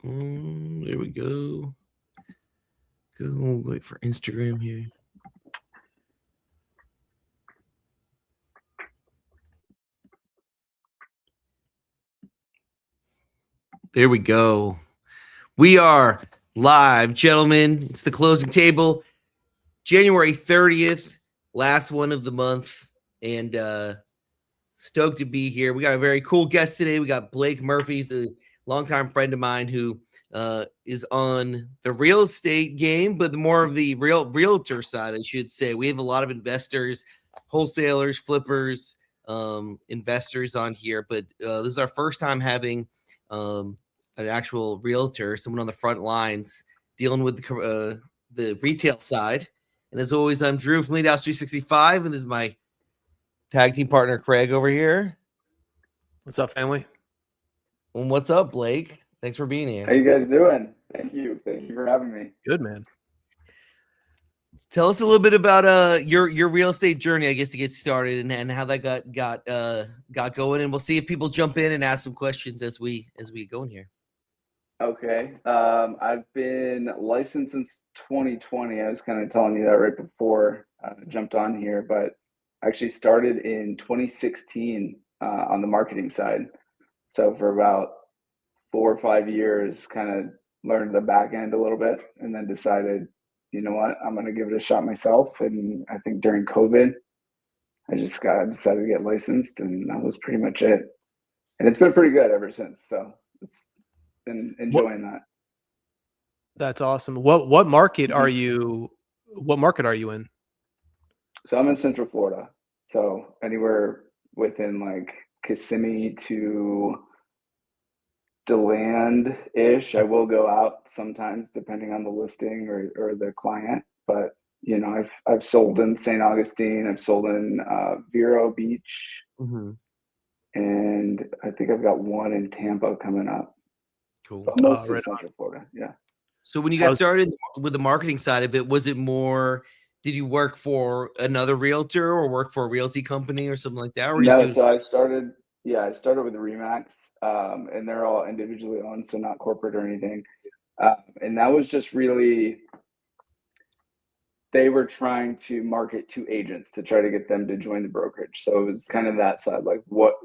There we go. Wait for Instagram here. There we go. We are live, gentlemen. It's the closing table. January 30th, last one of the month. And stoked to be here. We got a very cool guest today. We got Blake Murphey, he's a longtime friend of mine who is on the real estate game, but more of the realtor side, I should say. We have a lot of investors, wholesalers, flippers, investors on here, but this is our first time having an actual realtor, someone on the front lines dealing with the retail side. And as always, I'm Drew from Lead House 365, and this is my tag team partner Craig over here. What's up, family? And what's up, Blake? Thanks for being here. How you guys doing? Thank you for having me. Good, man. Tell us a little bit about your real estate journey, I guess, to get started, and how that got going. And we'll see if people jump in and ask some questions as we go in here. Okay. I've been licensed since 2020. I was kind of telling you that right before I jumped on here, but I actually started in 2016 on the marketing side. So for about 4 or 5 years, kind of learned the back end a little bit, and then decided, you know what, I'm going to give it a shot myself. And I think during COVID, I just decided to get licensed, and that was pretty much it. And it's been pretty good ever since. So it's been enjoying that. That's awesome. What market are you? What market are you in? So I'm in Central Florida. So anywhere within like Kissimmee to DeLand-ish. I will go out sometimes depending on the listing or the client. But you know, I've sold in St. Augustine. I've sold in Vero Beach, and I think I've got one in Tampa coming up. Cool. But mostly Central Florida. Yeah. So when you got started with the marketing side of it, was it more? Did you work for another realtor or work for a realty company or something like that? Or no, so I started with Remax, and they're all individually owned, so not corporate or anything. And that was just really, they were trying to market to agents to try to get them to join the brokerage. So it was kind of that side, like what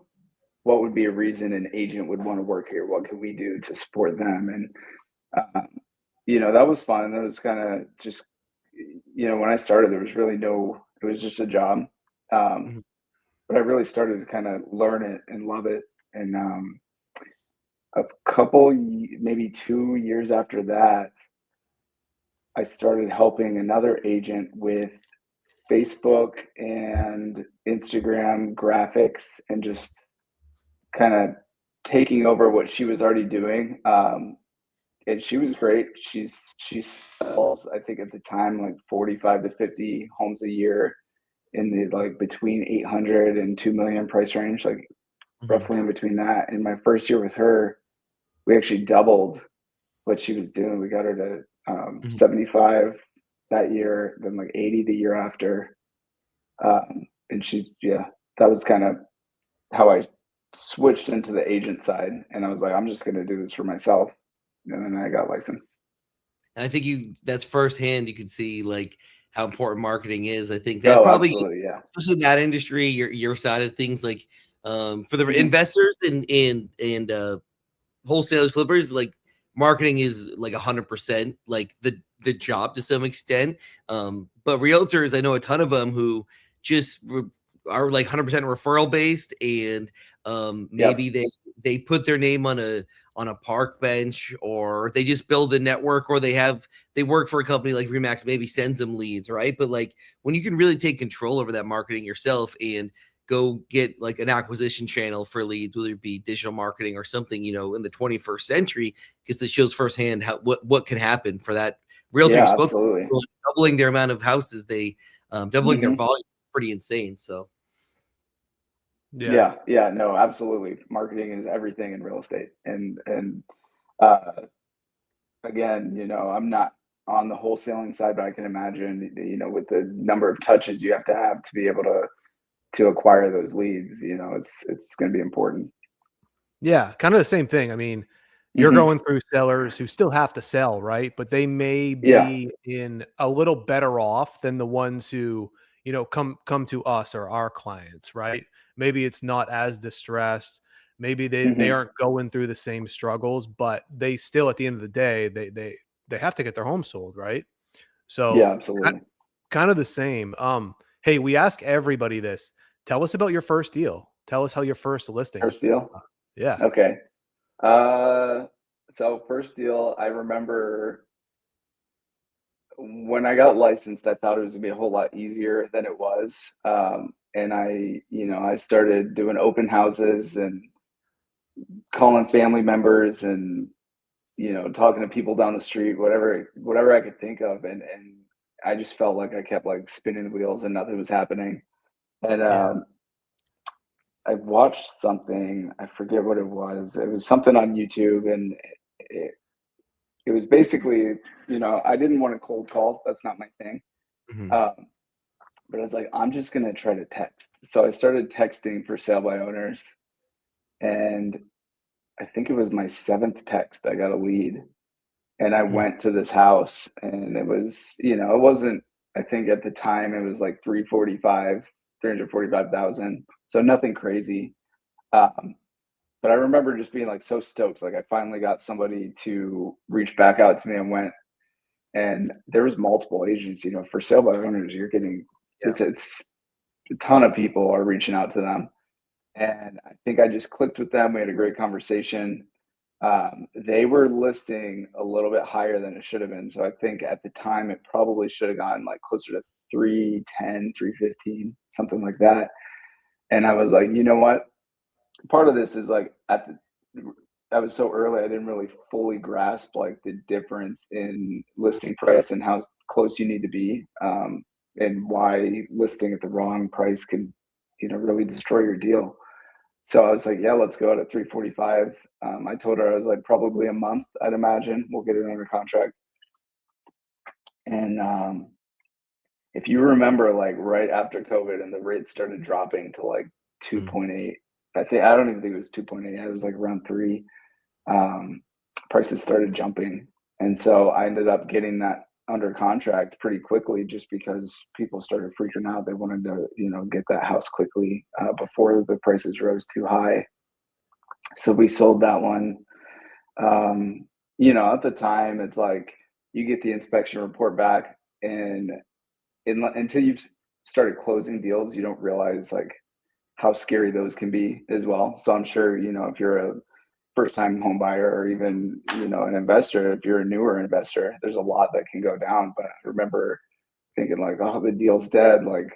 would be a reason an agent would want to work here? What could we do to support them? And you know, that was fun. That was kind of just, you know, when I started, there was really it was just a job. But I really started to kind of learn it and love it. And a couple, maybe 2 years after that, I started helping another agent with Facebook and Instagram graphics and just kind of taking over what she was already doing. And she was great. She sells, I think at the time, like 45 to 50 homes a year in the like between 800 and 2 million price range, like roughly in between that. And my first year with her, we actually doubled what she was doing. We got her to 75 that year, then like 80 the year after. And that was kind of how I switched into the agent side. And I was like, I'm just going to do this for myself. And then I got licensed. And I think that's firsthand. You can see like how important marketing is. I think that probably, especially in that industry, your side of things, like for the investors and wholesalers, flippers, like marketing is like 100% like the job to some extent. But realtors, I know a ton of them who just are like 100% referral based, and maybe they put their name on a park bench, or they just build a network, or they work for a company like Remax, maybe sends them leads, right? But like when you can really take control over that marketing yourself and go get like an acquisition channel for leads, whether it be digital marketing or something, you know, in the 21st century, because this shows firsthand what can happen for that realtor. Yeah, absolutely. Doubling their amount of houses, doubling their volume, pretty insane. So yeah, no, absolutely. Marketing is everything in real estate. And again, you know, I'm not on the wholesaling side, but I can imagine, you know, with the number of touches you have to be able to acquire those leads, you know, it's going to be important. Yeah, kind of the same thing. I mean, you're going through sellers who still have to sell, right? But they may be in a little better off than the ones who, you know, come to us or our clients, right? Maybe it's not as distressed. Maybe they aren't going through the same struggles, but they still, at the end of the day, they have to get their home sold, right? Yeah, So absolutely. kind of the same. Hey, we ask everybody this. Tell us about your first deal. Tell us how your first listing. First deal? Yeah. Okay. So first deal, I remember when I got licensed, I thought it was gonna be a whole lot easier than it was. And I started doing open houses and calling family members and, talking to people down the street, whatever I could think of. And I just felt like I kept like spinning wheels and nothing was happening. And Yeah. I watched something, I forget what it was. It was something on YouTube, and it, it was basically, I didn't want to cold call. That's not my thing. Mhm. But I was like, I'm just gonna try to text. So I started texting for sale by owners, and I think it was my seventh text. I got a lead, and I Mhm. went to this house, and it was, it wasn't. I think at the time it was like 345,000. So nothing crazy. Um, But I remember just being like so stoked. Like I finally got somebody to reach back out to me and went, and there was multiple agents, for sale by owners, you're getting Yeah. it's a ton of people are reaching out to them. And I think I just clicked with them. We had a great conversation. They were listing a little bit higher than it should have been. So I think at the time it probably should have gotten like closer to 310, 315, something like that. And I was like, you know what? Part of this is like I was so early, I didn't really fully grasp like the difference in listing price and how close you need to be, and why listing at the wrong price can, really destroy your deal. So I was like, yeah, let's go at 345. I told her I was like probably a month, I'd imagine we'll get it under contract. And if you remember, like right after COVID and the rates started dropping to like Mhm. 2.8, I don't even think it was 2.8. It was like around three. um, Prices started jumping. And so I ended up getting that under contract pretty quickly just because people started freaking out. They wanted to, get that house quickly before the prices rose too high. So we sold that one. At the time, it's like you get the inspection report back, and until you've started closing deals, you don't realize like how scary those can be as well. So I'm sure, if you're a first time home buyer or even, an investor, if you're a newer investor, there's a lot that can go down. But I remember thinking like, oh, the deal's dead. Like,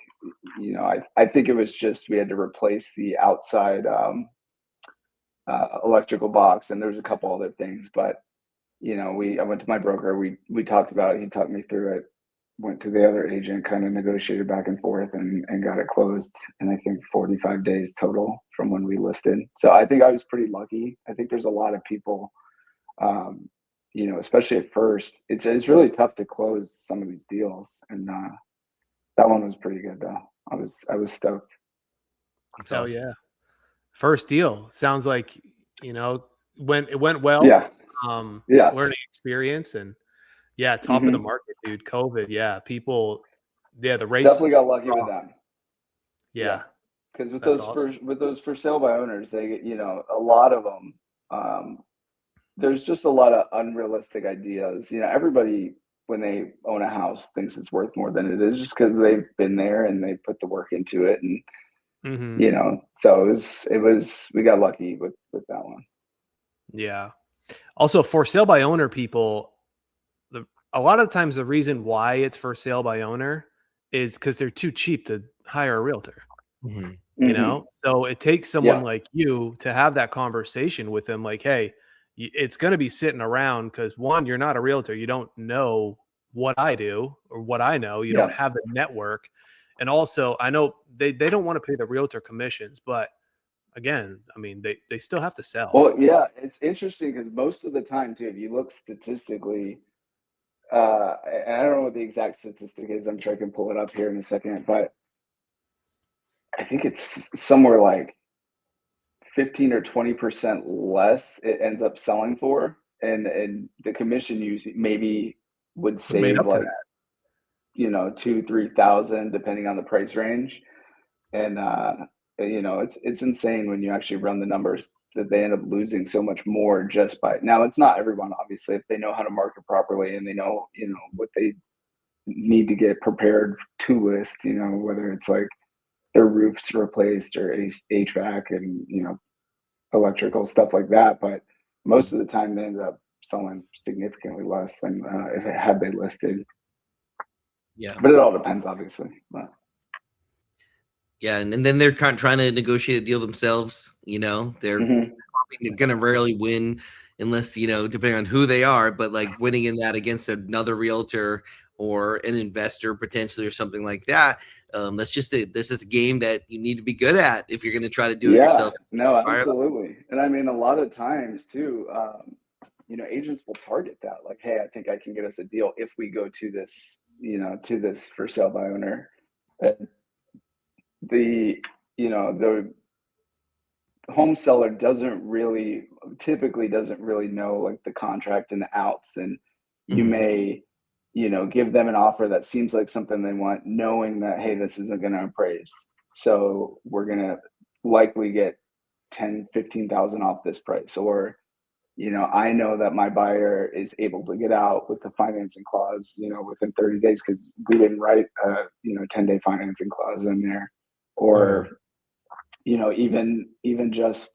I think it was just we had to replace the outside electrical box, and there's a couple other things. But I went to my broker. We talked about it. He talked me through it. Went to the other agent, kind of negotiated back and forth, and got it closed in I think 45 days total from when we listed. So I think I was pretty lucky. I think there's a lot of people, um, especially at first, it's really tough to close some of these deals, and that one was pretty good though. I was stoked. That's Hell awesome. yeah. First deal. Sounds like, it went well. Yeah, yeah, Learning experience, and yeah, top of the hmm market, dude. COVID. Yeah. The rates. definitely got lucky with Dropped. that. Yeah, Yeah. because That's awesome. with those for sale by owners, they a lot of them. There's just a lot of unrealistic ideas. Everybody when they own a house thinks it's worth more than it is just because they've been there and they put the work into it, and Hmm. so we got lucky with that one. Yeah. Also, for sale by owner people, a lot of times the reason why it's for sale by owner is because they're too cheap to hire a realtor. Mhm. Hmm. So it takes someone Yeah, like you to have that conversation with them, like, hey, it's going to be sitting around because, one, you're not a realtor, you don't know what I do or what I know, you don't yeah. have the network, and also I know they don't want to pay the realtor commissions, but again, I mean, they still have to sell. Well, yeah, it's interesting because most of the time too, if you look statistically, and I don't know what the exact statistic is. I'm sure I can pull it up here in a second, but I think it's somewhere like 15 or 20% less it ends up selling for, and the commission you maybe would save like, you know, 2,000-3,000 depending on the price range. And you know, it's insane when you actually run the numbers that they end up losing so much more just by, now it's not everyone, obviously, if they know how to market properly and they know, you know, what they need to get prepared to list, you know, whether it's like their roofs replaced or HVAC and, you know, electrical stuff like that. But most of the time they end up selling significantly less than if it had been listed. Yeah, but it all depends, obviously. But yeah, and then they're kind of trying to negotiate a deal themselves. You know, they're going to rarely win unless, you know, depending on who they are, but like winning in that against another realtor or an investor potentially or something like that. This is a game that you need to be good at if you're going to try to do it yourself. No, absolutely. And I mean, a lot of times too, you know, agents will target that, like, hey, I think I can get us a deal if we go to this, you know, to this for sale by owner. The, you know, the home seller typically doesn't really know like the contract and the outs, and you may, you know, give them an offer that seems like something they want, knowing that, hey, this isn't going to appraise, so we're going to likely get 10-15,000 off this price. Or, you know, I know that my buyer is able to get out with the financing clause, you know, within 30 days because we didn't write a, you know, 10-day financing clause in there. Or, you know, even just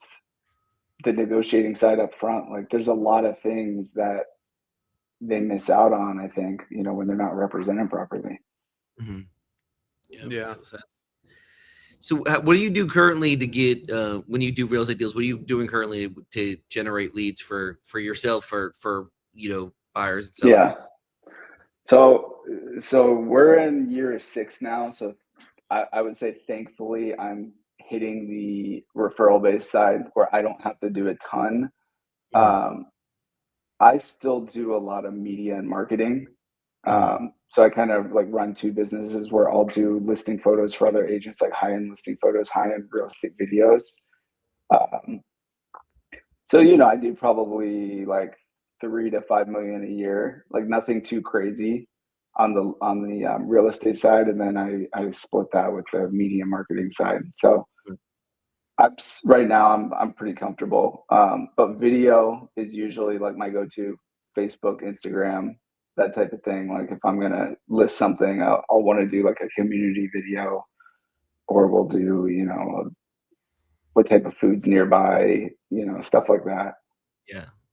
the negotiating side up front. Like, there's a lot of things that they miss out on, I think, you know, when they're not represented properly. Yeah. So what do you do currently to get when you do real estate deals? What are you doing currently to generate leads for yourself, for you know, buyers and sellers? So we're in year 6 now. So I would say, thankfully, I'm hitting the referral based side where I don't have to do a ton. I still do a lot of media and marketing. So I kind of like run 2 businesses where I'll do listing photos for other agents, like high-end listing photos, high-end real estate videos. So, you know, I do probably like 3 to 5 million a year, like nothing too crazy on the real estate side. And then I split that with the media marketing side. So right now I'm pretty comfortable. But video is usually like my go-to. Facebook, Instagram, that type of thing. Like if I'm gonna list something, I'll want to do like a community video, or we'll do, you know, what type of foods nearby, you know, stuff like that.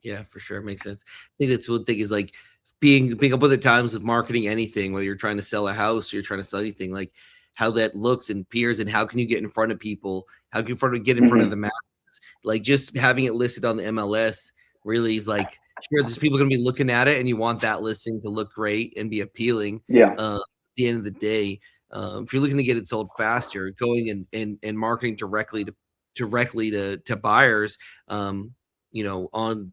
Yeah, for sure, makes sense. I think that's one thing is like being up with the times of marketing anything, whether you're trying to sell a house or you're trying to sell anything, like how that looks and appears, and how can you get in front of people, how can you get in front of the masses. Like just having it listed on the MLS really is like, sure, there's people going to be looking at it, and you want that listing to look great and be appealing. At the end of the day, if you're looking to get it sold faster, going and marketing directly to buyers, you know, on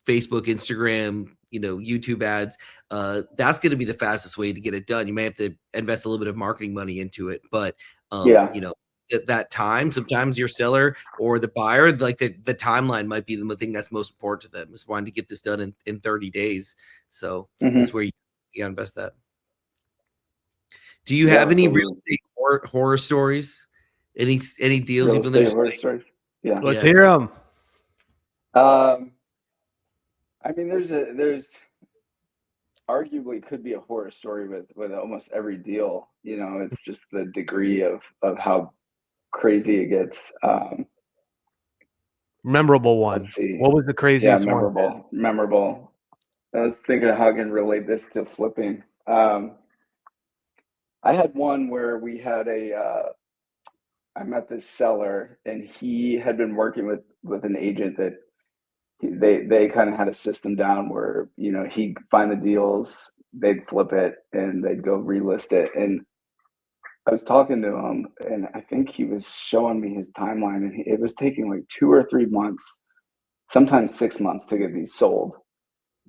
Facebook, Instagram, you know, YouTube ads, that's going to be the fastest way to get it done. You may have to invest a little bit of marketing money into it, but you know, at that time, sometimes your seller or the buyer, like the timeline might be the thing that's most important to them, is wanting to get this done in 30 days. So that's where you got to invest that. Do you have any real estate horror stories? Any deals you've been horror stories? Let's hear them. I mean, there's arguably could be a horror story with almost every deal. You know, it's just the degree of how crazy it gets. Memorable one. Let's see. What was the craziest one? Memorable. I was thinking of how I can relate this to flipping. I had one where we had I met this seller, and he had been working with an agent that they kind of had a system down where, you know, he'd find the deals, they'd flip it, and they'd go relist it. And I was talking to him, and I think he was showing me his timeline, and it was taking like 2 or 3 months, sometimes 6 months to get these sold.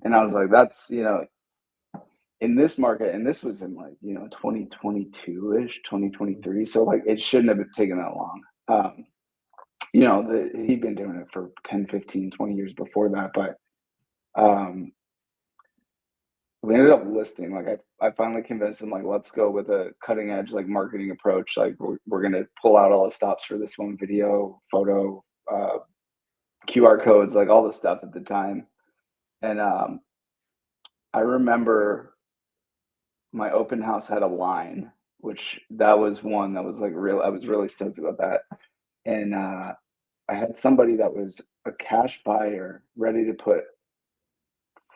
And I was like, that's, you know, in this market, and this was in like, you know, 2022-ish, 2023. So like, it shouldn't have taken that long. he'd been doing it for 10, 15, 20 years before that. But we ended up listing, like I finally convinced him, like, let's go with a cutting edge, like, marketing approach. Like we're going to pull out all the stops for this one video, photo, QR codes, like all the stuff at the time. And I remember my open house had a line, which that was one that was like I was really stoked about that. And I had somebody that was a cash buyer ready to put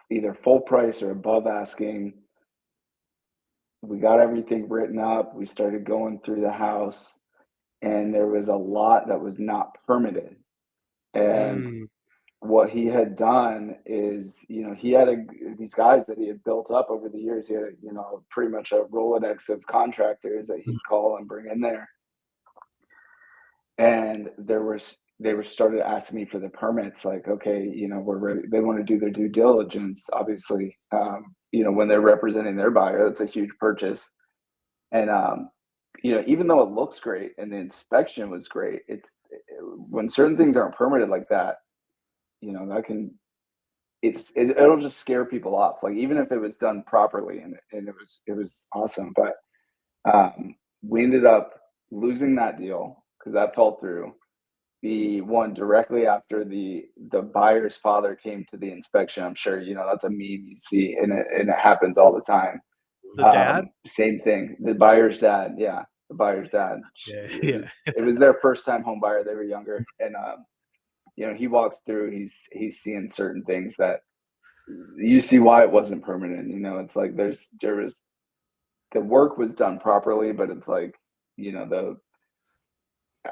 either full price or above asking. We got everything written up. We started going through the house, and there was a lot that was not permitted. And what he had done is, he had these guys that he had built up over the years. He had, pretty much a Rolodex of contractors that he'd call and bring in there. And they were started asking me for the permits, like, okay, we're ready. They want to do their due diligence, obviously. When they're representing their buyer, that's a huge purchase. And even though it looks great and the inspection was great, when certain things aren't permitted like that, it'll just scare people off. Like, even if it was done properly and it was awesome, but we ended up losing that deal because that fell through. The one directly after the buyer's father came to the inspection, I'm sure that's a meme you see, and it happens all the time. The dad? Same thing. The buyer's dad. Yeah, the buyer's dad. Yeah. It was their first time home buyer. They were younger, and he walks through. He's seeing certain things that you see why it wasn't permanent. It's like there was the work was done properly, but it's like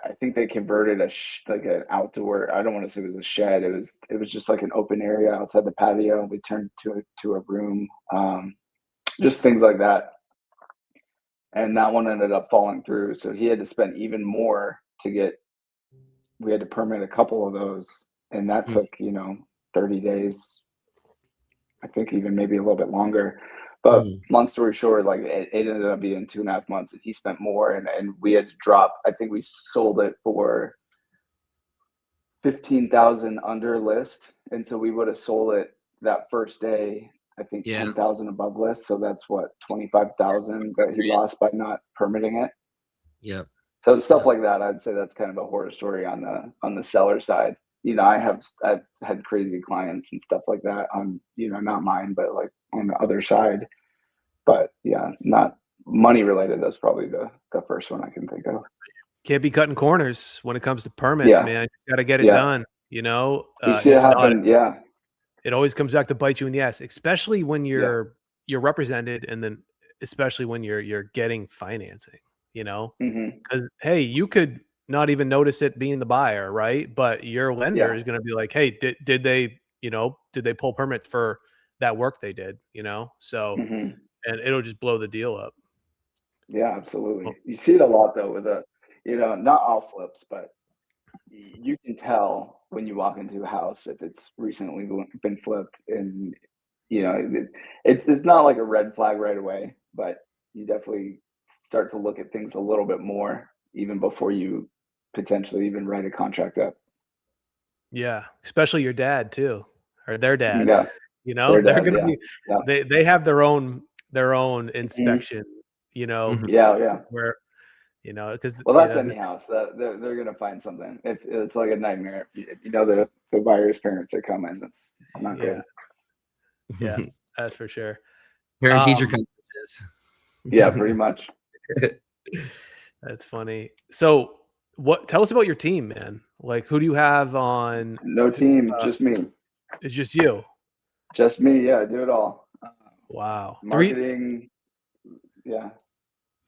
I think they converted like an outdoor. I don't want to say it was a shed. It was just like an open area outside the patio, and we turned to a room. Just things like that. And that one ended up falling through. So he had to spend even more we had to permit a couple of those. And that took, 30 days. I think even maybe a little bit longer. But long story short, like it ended up being 2.5 months, and he spent more, and we had to drop. I think we sold it for 15,000 under list. And so we would have sold it that first day, I think 10,000 above list. So that's what, 25,000 that he lost by not permitting it. Yep. So stuff like that, I'd say that's kind of a horror story on the seller side. I've had crazy clients and stuff like that on, not mine, but like on the other side. But yeah, not money related. That's probably the first one I can think of. Can't be cutting corners when it comes to permits, man. You got to get it done. You see it happen. It always comes back to bite you in the ass, especially when you're represented, and then especially when you're getting financing. Because hey, you could not even notice it being the buyer, right? But your lender is going to be like, hey, did they pull permits for that work they did? So and it'll just blow the deal up. Yeah, absolutely. You see it a lot though with not all flips, but you can tell when you walk into a house if it's recently been flipped, and it's not like a red flag right away, but you definitely start to look at things a little bit more even before you potentially even write a contract up. Yeah, especially your dad too, or their dad. Yeah, they're gonna be. They have their own inspection. Where because that's any house that they're gonna find something. If it's like a nightmare, if the buyer's parents are coming, that's not good. Yeah, that's for sure. Parent teacher conferences. Yeah, pretty much. That's funny. So tell us about your team, man. Like, who do you have on? No team, just me. It's just you. Just me. Yeah, I do it all. Wow. Marketing. Yeah.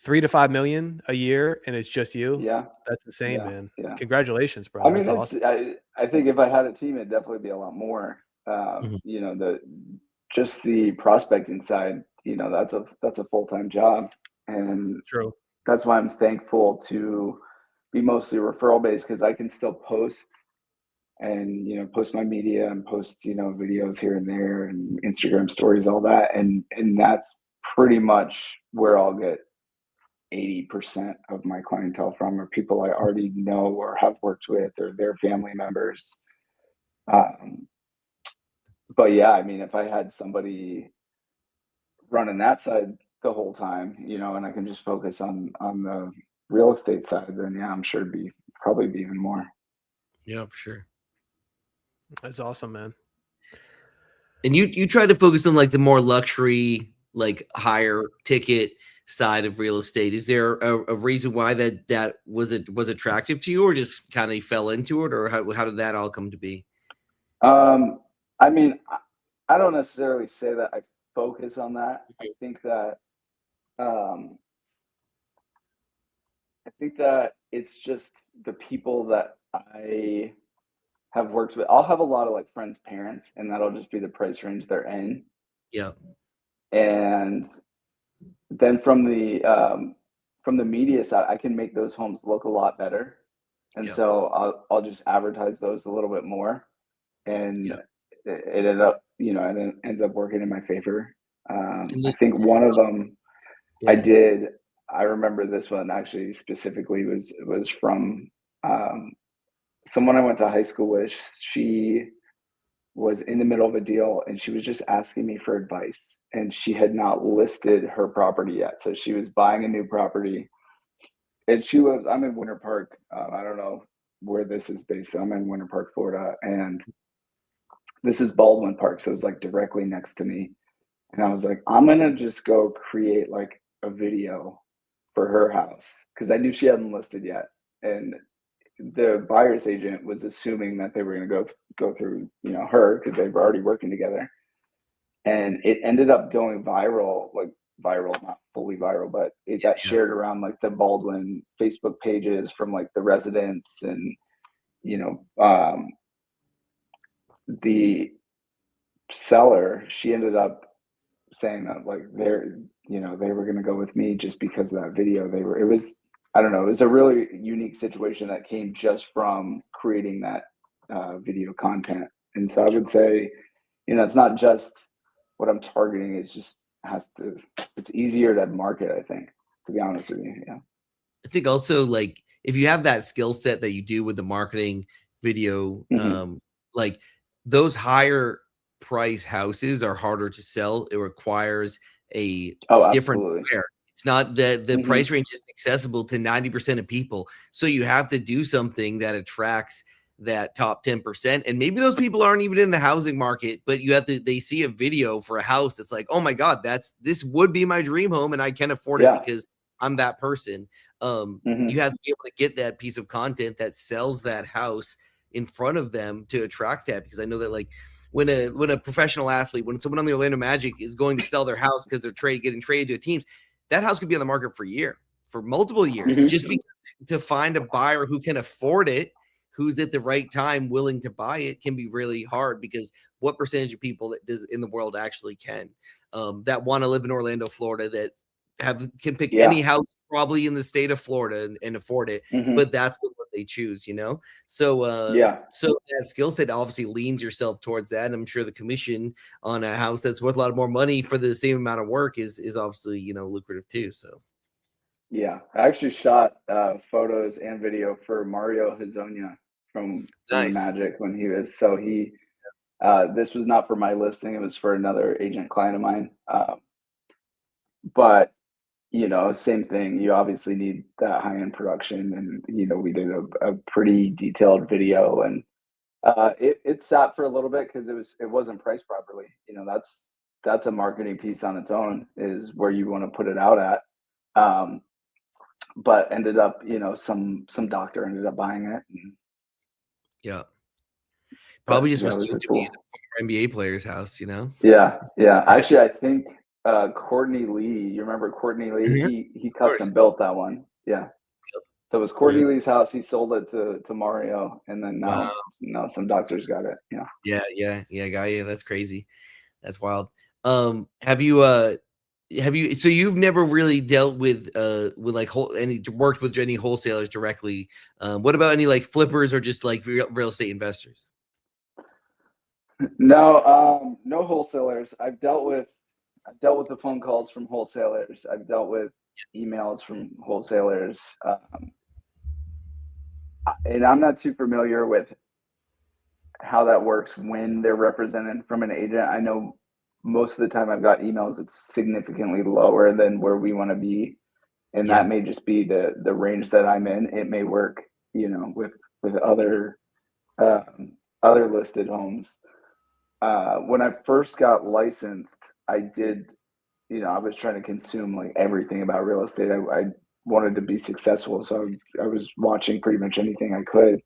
3 to 5 million a year, and it's just you. Yeah. That's insane, man. Yeah. Congratulations, bro. I mean, that's awesome. I think if I had a team, it'd definitely be a lot more. Just the prospecting side, that's a full-time job. And true. That's why I'm thankful to be mostly referral based, because I can still post and post my media and post videos here and there and Instagram stories, all that, and that's pretty much where I'll get 80% of my clientele from are people I already know or have worked with or their family members. But yeah, I mean, if I had somebody running that side the whole time, you know, and I can just focus on the real estate side, then yeah, I'm sure it'd probably be even more. Yeah, for sure. That's awesome, man. And you try to focus on like the more luxury, like higher ticket side of real estate. Is there a reason why that was attractive to you, or just kind of fell into it, or how did that all come to be? I mean, I don't necessarily say that I focus on that. I think that it's just the people that I have worked with. I'll have a lot of like friends' parents, and that'll just be the price range they're in. Yeah. And then from the media side, I can make those homes look a lot better. And so I'll just advertise those a little bit more. And it ended up, you know, and it ends up working in my favor. I think one of them I remember this one actually specifically was from someone I went to high school with. She was in the middle of a deal and she was just asking me for advice, and she had not listed her property yet. So she was buying a new property, and I'm in Winter Park. I don't know where this is based, but I'm in Winter Park, Florida. And this is Baldwin Park. So it was like directly next to me. And I was like, I'm going to just go create like a video for her house, because I knew she hadn't listed yet. And the buyer's agent was assuming that they were going to go through, you know, her, because they were already working together. And it ended up going viral, not fully viral, but it got shared around like the Baldwin Facebook pages from like the residents. And, you know, the seller, she ended up saying that like they were going to go with me just because of that video. I don't know, it was a really unique situation that came just from creating that video content. And so I would say, you know, it's not just what I'm targeting, it's easier to market, I think, to be honest with you. Yeah. I think also, like, if you have that skill set that you do with the marketing video, like those higher price houses are harder to sell. It requires a different buyer. It's not that the price range is accessible to 90% of people. So you have to do something that attracts that top 10%. And maybe those people aren't even in the housing market, but they see a video for a house that's like, oh my God, this would be my dream home, and I can afford it because I'm that person. You have to be able to get that piece of content that sells that house in front of them to attract that. Because I know that, like, when a professional athlete, when someone on the Orlando Magic is going to sell their house because they're getting traded to teams, that house could be on the market for multiple years, just because to find a buyer who can afford it, who's at the right time willing to buy it, can be really hard. Because what percentage of people in the world actually can that want to live in Orlando, Florida, that can pick any house probably in the state of Florida and afford it, but that's what they choose, you know? So, so that skill set obviously leans yourself towards that. And I'm sure the commission on a house that's worth a lot more money for the same amount of work is obviously, you know, lucrative too. So. Yeah, I actually shot photos and video for Mario Hezonja from the Magic when he was. So this was not for my listing; it was for another agent client of mine. But you know, same thing. You obviously need that high-end production, and you know, we did a pretty detailed video, and it sat for a little bit because it wasn't priced properly. You know, that's a marketing piece on its own, is where you want to put it out at. But ended up, you know, some doctor ended up buying it. Probably just was to be an NBA player's house, you know? Yeah. Actually, I think Courtney Lee, you remember Courtney Lee? He custom built that one. Yeah. So it was Courtney Lee's house. He sold it to Mario, and then now some doctors got it. Yeah. Yeah. That's crazy. That's wild. Have you so you've never really dealt with like worked with any wholesalers directly? What about any like flippers or just like real estate investors? No wholesalers. I've dealt with the phone calls from wholesalers. I've dealt with emails from wholesalers. And I'm not too familiar with how that works when they're represented from an agent. I know most of the time I've got emails that's significantly lower than where we want to be. And that may just be the range that I'm in. It may work, with other listed homes. When I first got licensed, I did, I was trying to consume like everything about real estate. I wanted to be successful, so I was watching pretty much anything I could.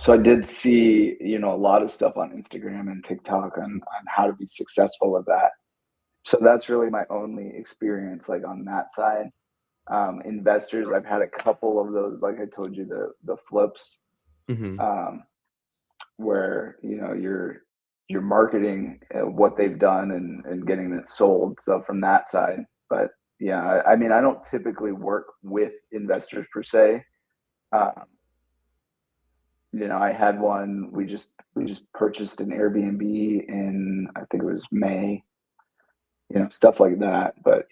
So I did see, a lot of stuff on Instagram and TikTok on how to be successful with that. So that's really my only experience, like on that side. Investors, I've had a couple of those, like I told you, the flips, where you're marketing what they've done and getting it sold. So from that side, but yeah, I mean, I don't typically work with investors per se. I had one. We just purchased an Airbnb in, I think it was May. Stuff like that, but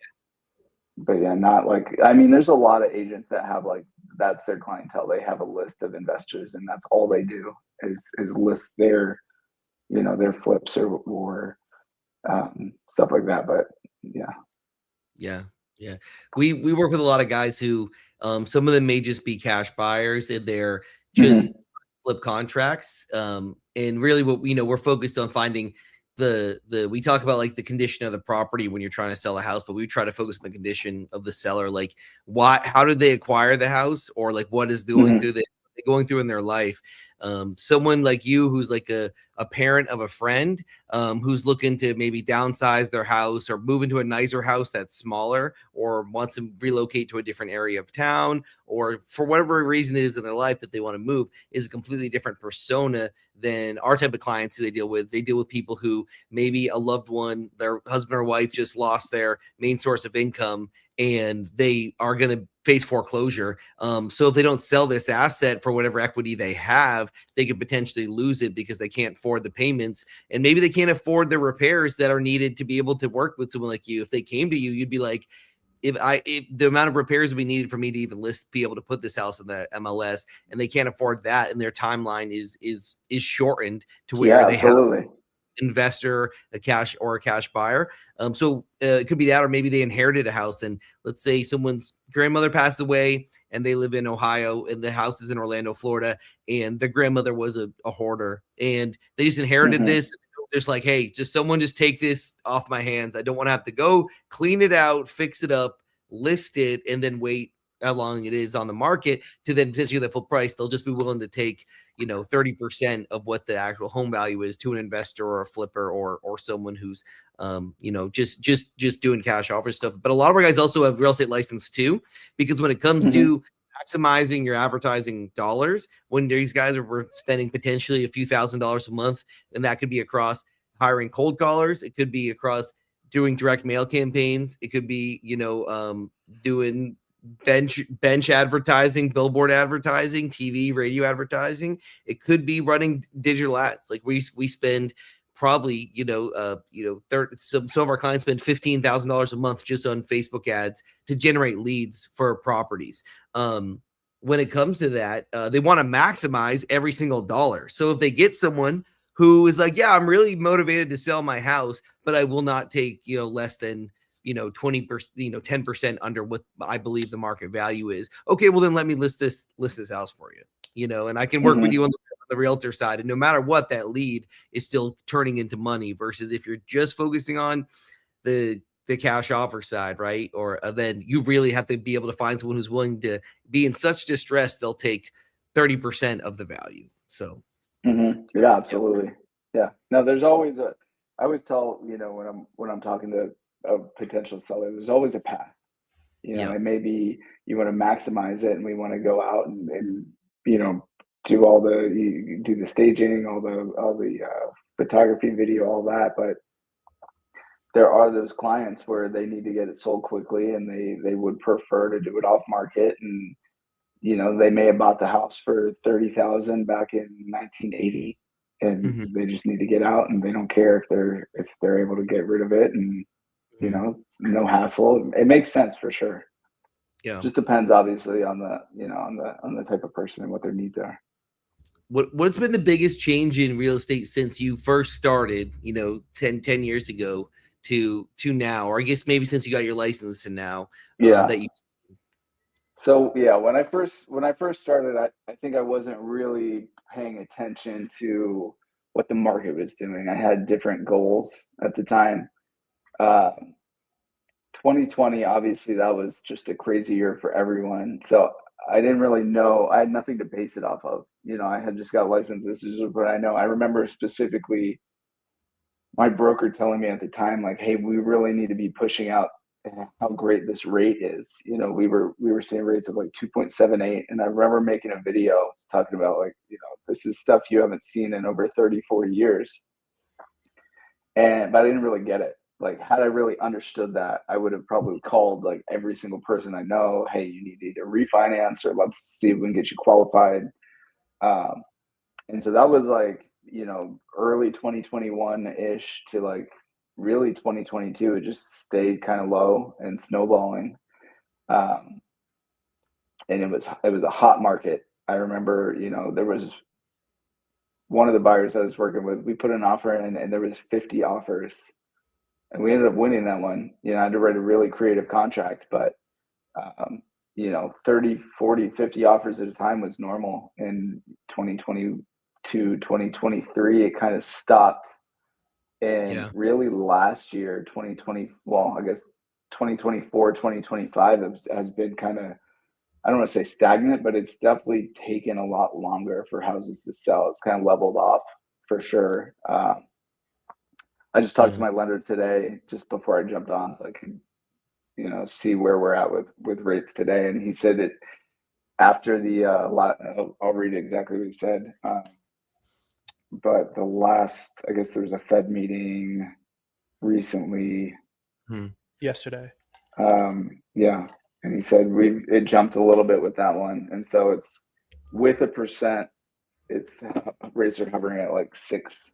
yeah, not like, I mean, there's a lot of agents that have like, that's their clientele. They have a list of investors and that's all they do is list their, their flips or stuff like that. But yeah. We work with a lot of guys who, some of them may just be cash buyers and they're just flip contracts. And really what, we're focused on finding we talk about like the condition of the property when you're trying to sell a house, but we try to focus on the condition of the seller. Like how did they acquire the house, or like what is going through in their life. Someone like you who's like a parent of a friend, who's looking to maybe downsize their house or move into a nicer house that's smaller, or wants to relocate to a different area of town, or for whatever reason it is in their life that they want to move, is a completely different persona than our type of clients who they deal with. They deal with people who maybe a loved one, their husband or wife just lost their main source of income and they are going to face foreclosure. So if they don't sell this asset for whatever equity they have, they could potentially lose it because they can't afford the payments, and maybe they can't afford the repairs that are needed to be able to work with someone like you. If they came to you, you'd be like, if the amount of repairs we needed for me to even be able to put this house in the MLS, and they can't afford that, and their timeline is shortened to where they have investor, a cash buyer. So it could be that, or maybe they inherited a house, and let's say someone's grandmother passed away and they live in Ohio and the house is in Orlando, Florida, and the grandmother was a hoarder and they just inherited this. Just like, hey, someone just take this off my hands. I don't want to have to go clean it out, fix it up, list it, and then wait how long it is on the market to then potentially the full price. They'll just be willing to take 30% of what the actual home value is to an investor or a flipper or someone who's just doing cash offer stuff. But a lot of our guys also have real estate license too, because when it comes to maximizing your advertising dollars, when these guys are spending potentially a few $1,000s a month, and that could be across hiring cold callers, it could be across doing direct mail campaigns, it could be doing bench advertising, billboard advertising, TV, radio advertising. It could be running digital ads. Like we spend probably some of our clients spend $15,000 a month just on Facebook ads to generate leads for properties. When it comes to that, they want to maximize every single dollar. So if they get someone who is like, yeah, I'm really motivated to sell my house, but I will not take less than 20%, 10% under what I believe the market value is. Okay, well then let me list this house for you, and I can work with you on the realtor side. And no matter what, that lead is still turning into money, versus if you're just focusing on the cash offer side, right? Or then you really have to be able to find someone who's willing to be in such distress, they'll take 30% of the value. So yeah, absolutely. Yeah. No, there's always I always tell, when I'm talking to a potential seller, there's always a path. And maybe you want to maximize it, and we want to go out and do the staging, all the photography, video, all that. But there are those clients where they need to get it sold quickly, and they would prefer to do it off market. And they may have bought the house for $30,000 back in 1980, and they just need to get out, and they don't care if they're able to get rid of it. And you know, no hassle. It makes sense for sure. Yeah. Just depends obviously on the, you know, on the type of person and what their needs are. What's been the biggest change in real estate since you first started, you know, 10 years ago to now, or I guess maybe since you got your license to now? That you So yeah, when I first started, I think I wasn't really paying attention to what the market was doing. I had different goals at the time. 2020, obviously, that was just a crazy year for everyone. So I didn't really know. I had nothing to base it off of. You know, I had just got licensed. This is what I know. I remember specifically my broker telling me at the time, like, "Hey, we really need to be pushing out how great this rate is." You know, we were seeing rates of like 2.78, and I remember making a video talking about, like, you know, this is stuff you haven't seen in over 30, 40 years. But I didn't really get it. Like, had I really understood that, I would have probably called like every single person I know. Hey, you need to either refinance or let's see if we can get you qualified. And so that was like, you know, early 2021-ish to like really 2022. It just stayed kind of low and snowballing. And it was a hot market. I remember, you know, there was one of the buyers I was working with, we put an offer in and there was 50 offers. And we ended up winning that one. You know, I had to write a really creative contract, but, you know, 30, 40, 50 offers at a time was normal. In 2022, 2023, it kind of stopped. And really last year, 2020, well, I guess 2024, 2025 has been kind of, I don't want to say stagnant, but it's definitely taken a lot longer for houses to sell. It's kind of leveled off for sure. I just talked to my lender today, just before I jumped on, so I could, you know, see where we're at with rates today. And he said that after the I'll read exactly what he said. But the last, I guess there was a Fed meeting recently. Yesterday. Yeah. And he said it jumped a little bit with that one. And so it's with 1%, it's rates are hovering at like 6,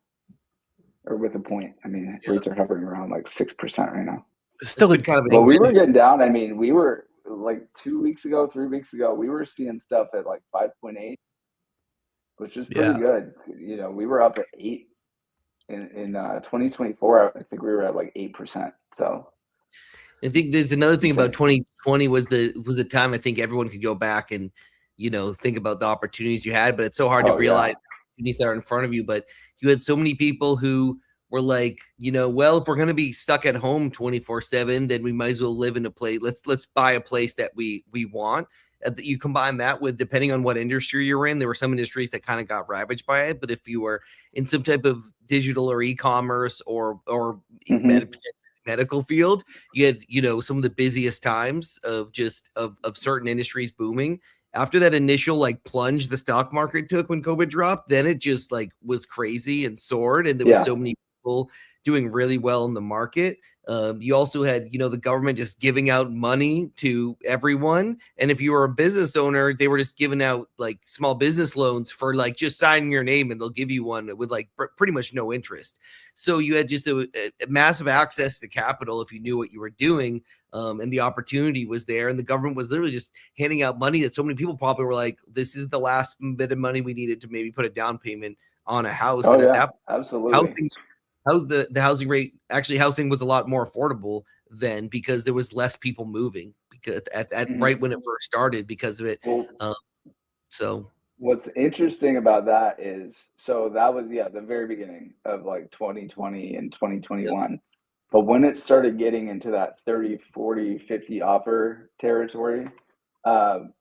or with a point. I mean, rates are hovering around like 6% right now. Still kind of. Well, we were getting down. I mean, we were like 2 weeks ago, 3 weeks ago, we were seeing stuff at like 5.8, which is pretty good. You know, we were up at 8 in 2024. I think we were at like 8%. So I think there's another thing about 2020 was the time I think everyone could go back and, you know, think about the opportunities you had, but it's so hard to realize the opportunities that are in front of you. But you had so many people who were like, you know, well, if we're going to be stuck at home 24/7, then we might as well live in a place. Let's buy a place that we want. You combine that with, depending on what industry you're in, there were some industries that kind of got ravaged by it. But if you were in some type of digital or e-commerce or medical field, you had, you know, some of the busiest times of just of certain industries booming. After that initial like plunge the stock market took when COVID dropped, then it just like was crazy and soared, and there was so many people doing really well in the market. You also had, you know, the government just giving out money to everyone. And if you were a business owner, they were just giving out like small business loans for like just signing your name, and they'll give you one with like pretty much no interest. So you had just a massive access to capital if you knew what you were doing. And the opportunity was there, and the government was literally just handing out money that so many people probably were like, this is the last bit of money we needed to maybe put a down payment on a house. And at that point, absolutely. The housing rate, actually housing was a lot more affordable then, because there was less people moving, because at right when it first started, because of it. So what's interesting about that is, so that was the very beginning of like 2020 and 2021. But when it started getting into that 30, 40, 50 offer territory,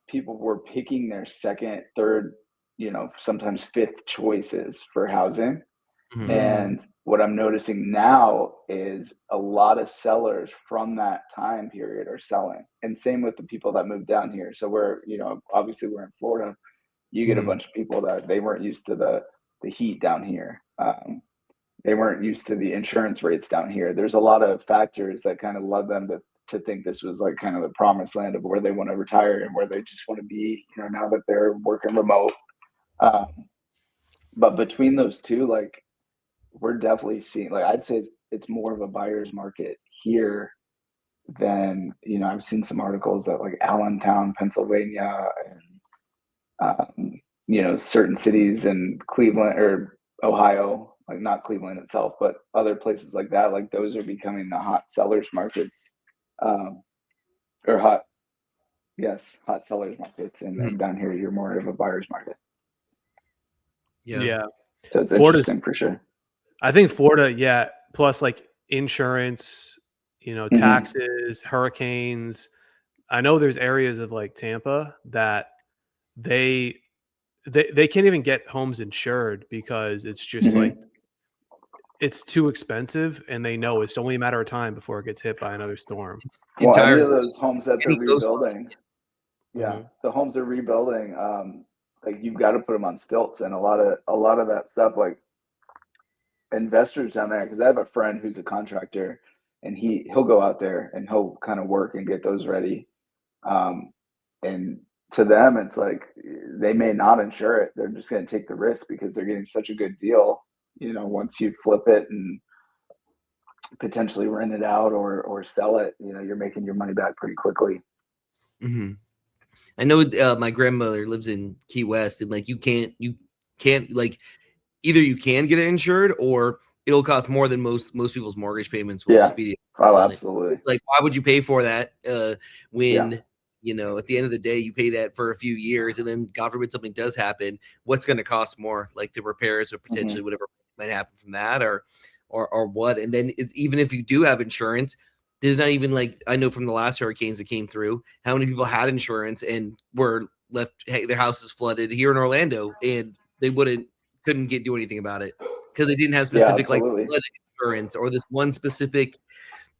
people were picking their second, third, you know, sometimes fifth choices for housing. And what I'm noticing now is a lot of sellers from that time period are selling, and same with the people that moved down here. So we're, you know, obviously we're in Florida. You get a bunch of people that they weren't used to the heat down here. They weren't used to the insurance rates down here. There's a lot of factors that kind of led them to think this was like kind of the promised land of where they want to retire and where they just want to be, you know, now that they're working remote. But between those two, like, we're definitely seeing, like, I'd say it's it's more of a buyer's market here than, I've seen some articles that like Allentown, Pennsylvania, and certain cities in Cleveland or Ohio, like not Cleveland itself, but other places like that, like those are becoming the hot sellers markets, or hot sellers markets, and then down here you're more of a buyer's market. Yeah. So it's interesting for sure. I think Florida, plus like insurance, taxes, hurricanes. I know there's areas of like Tampa that they can't even get homes insured because it's just like it's too expensive, and they know it's only a matter of time before it gets hit by another storm. Well, any of those homes that they're rebuilding, the homes they're rebuilding, like you've got to put them on stilts, and a lot of that stuff, like investors down there, because I have a friend who's a contractor, and he'll go out there and he'll kind of work and get those ready, and to them it's like they may not insure it. They're just going to take the risk because they're getting such a good deal, once you flip it and potentially rent it out or sell it, you're making your money back pretty quickly. I know my grandmother lives in Key West, and like you can't like either you can get it insured or it'll cost more than most people's mortgage payments will just be the absolutely. So, like, why would you pay for that when at the end of the day you pay that for a few years, and then God forbid something does happen, what's going to cost more, like the repairs or potentially whatever might happen from that or what? And then even if you do have insurance, there's not even, like, I know from the last hurricanes that came through, how many people had insurance and were left, hey, their houses flooded here in Orlando, and they couldn't do anything about it because they didn't have specific like flood insurance or this one specific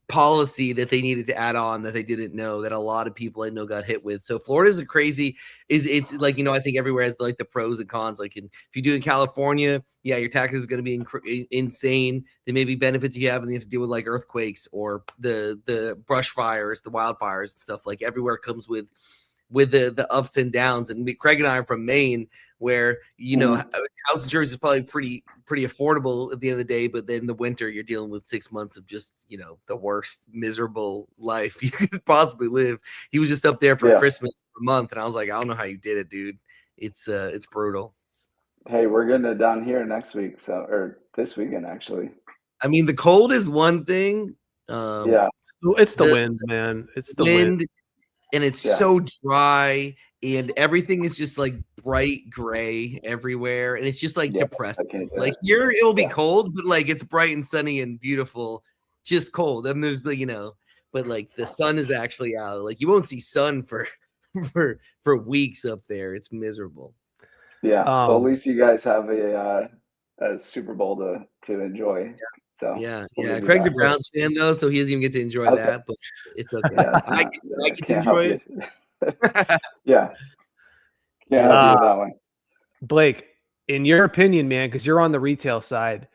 policy that they needed to add on that they didn't know, that a lot of people I know got hit with. So Florida's a crazy, it's like, I think everywhere has like the pros and cons. Like if you do in California, your taxes is going to be insane. There may be benefits you have, and you have to deal with like earthquakes or the brush fires, the wildfires and stuff. Like everywhere comes with the ups and downs. And Craig and I are from Maine, where house insurance is probably pretty affordable at the end of the day, but then the winter you're dealing with 6 months of just the worst miserable life you could possibly live. He was just up there for Christmas for a month, and I was like, I don't know how you did it, dude. It's brutal. Hey, we're getting it down here next week, or this weekend actually. I mean, the cold is one thing. It's the wind, man. It's the wind. And it's so dry, and everything is just like bright gray everywhere, and it's just like depressing. Like here it'll be cold, but like it's bright and sunny and beautiful, just cold. And there's the but like the sun is actually out. Like you won't see sun for weeks up there. It's miserable. Well, at least you guys have a Super Bowl to enjoy. So Craig's a Browns fan though, so he doesn't even get to enjoy that, but it's okay. I get to enjoy it. Can't help you with that one. Blake, in your opinion, man, because you're on the retail side,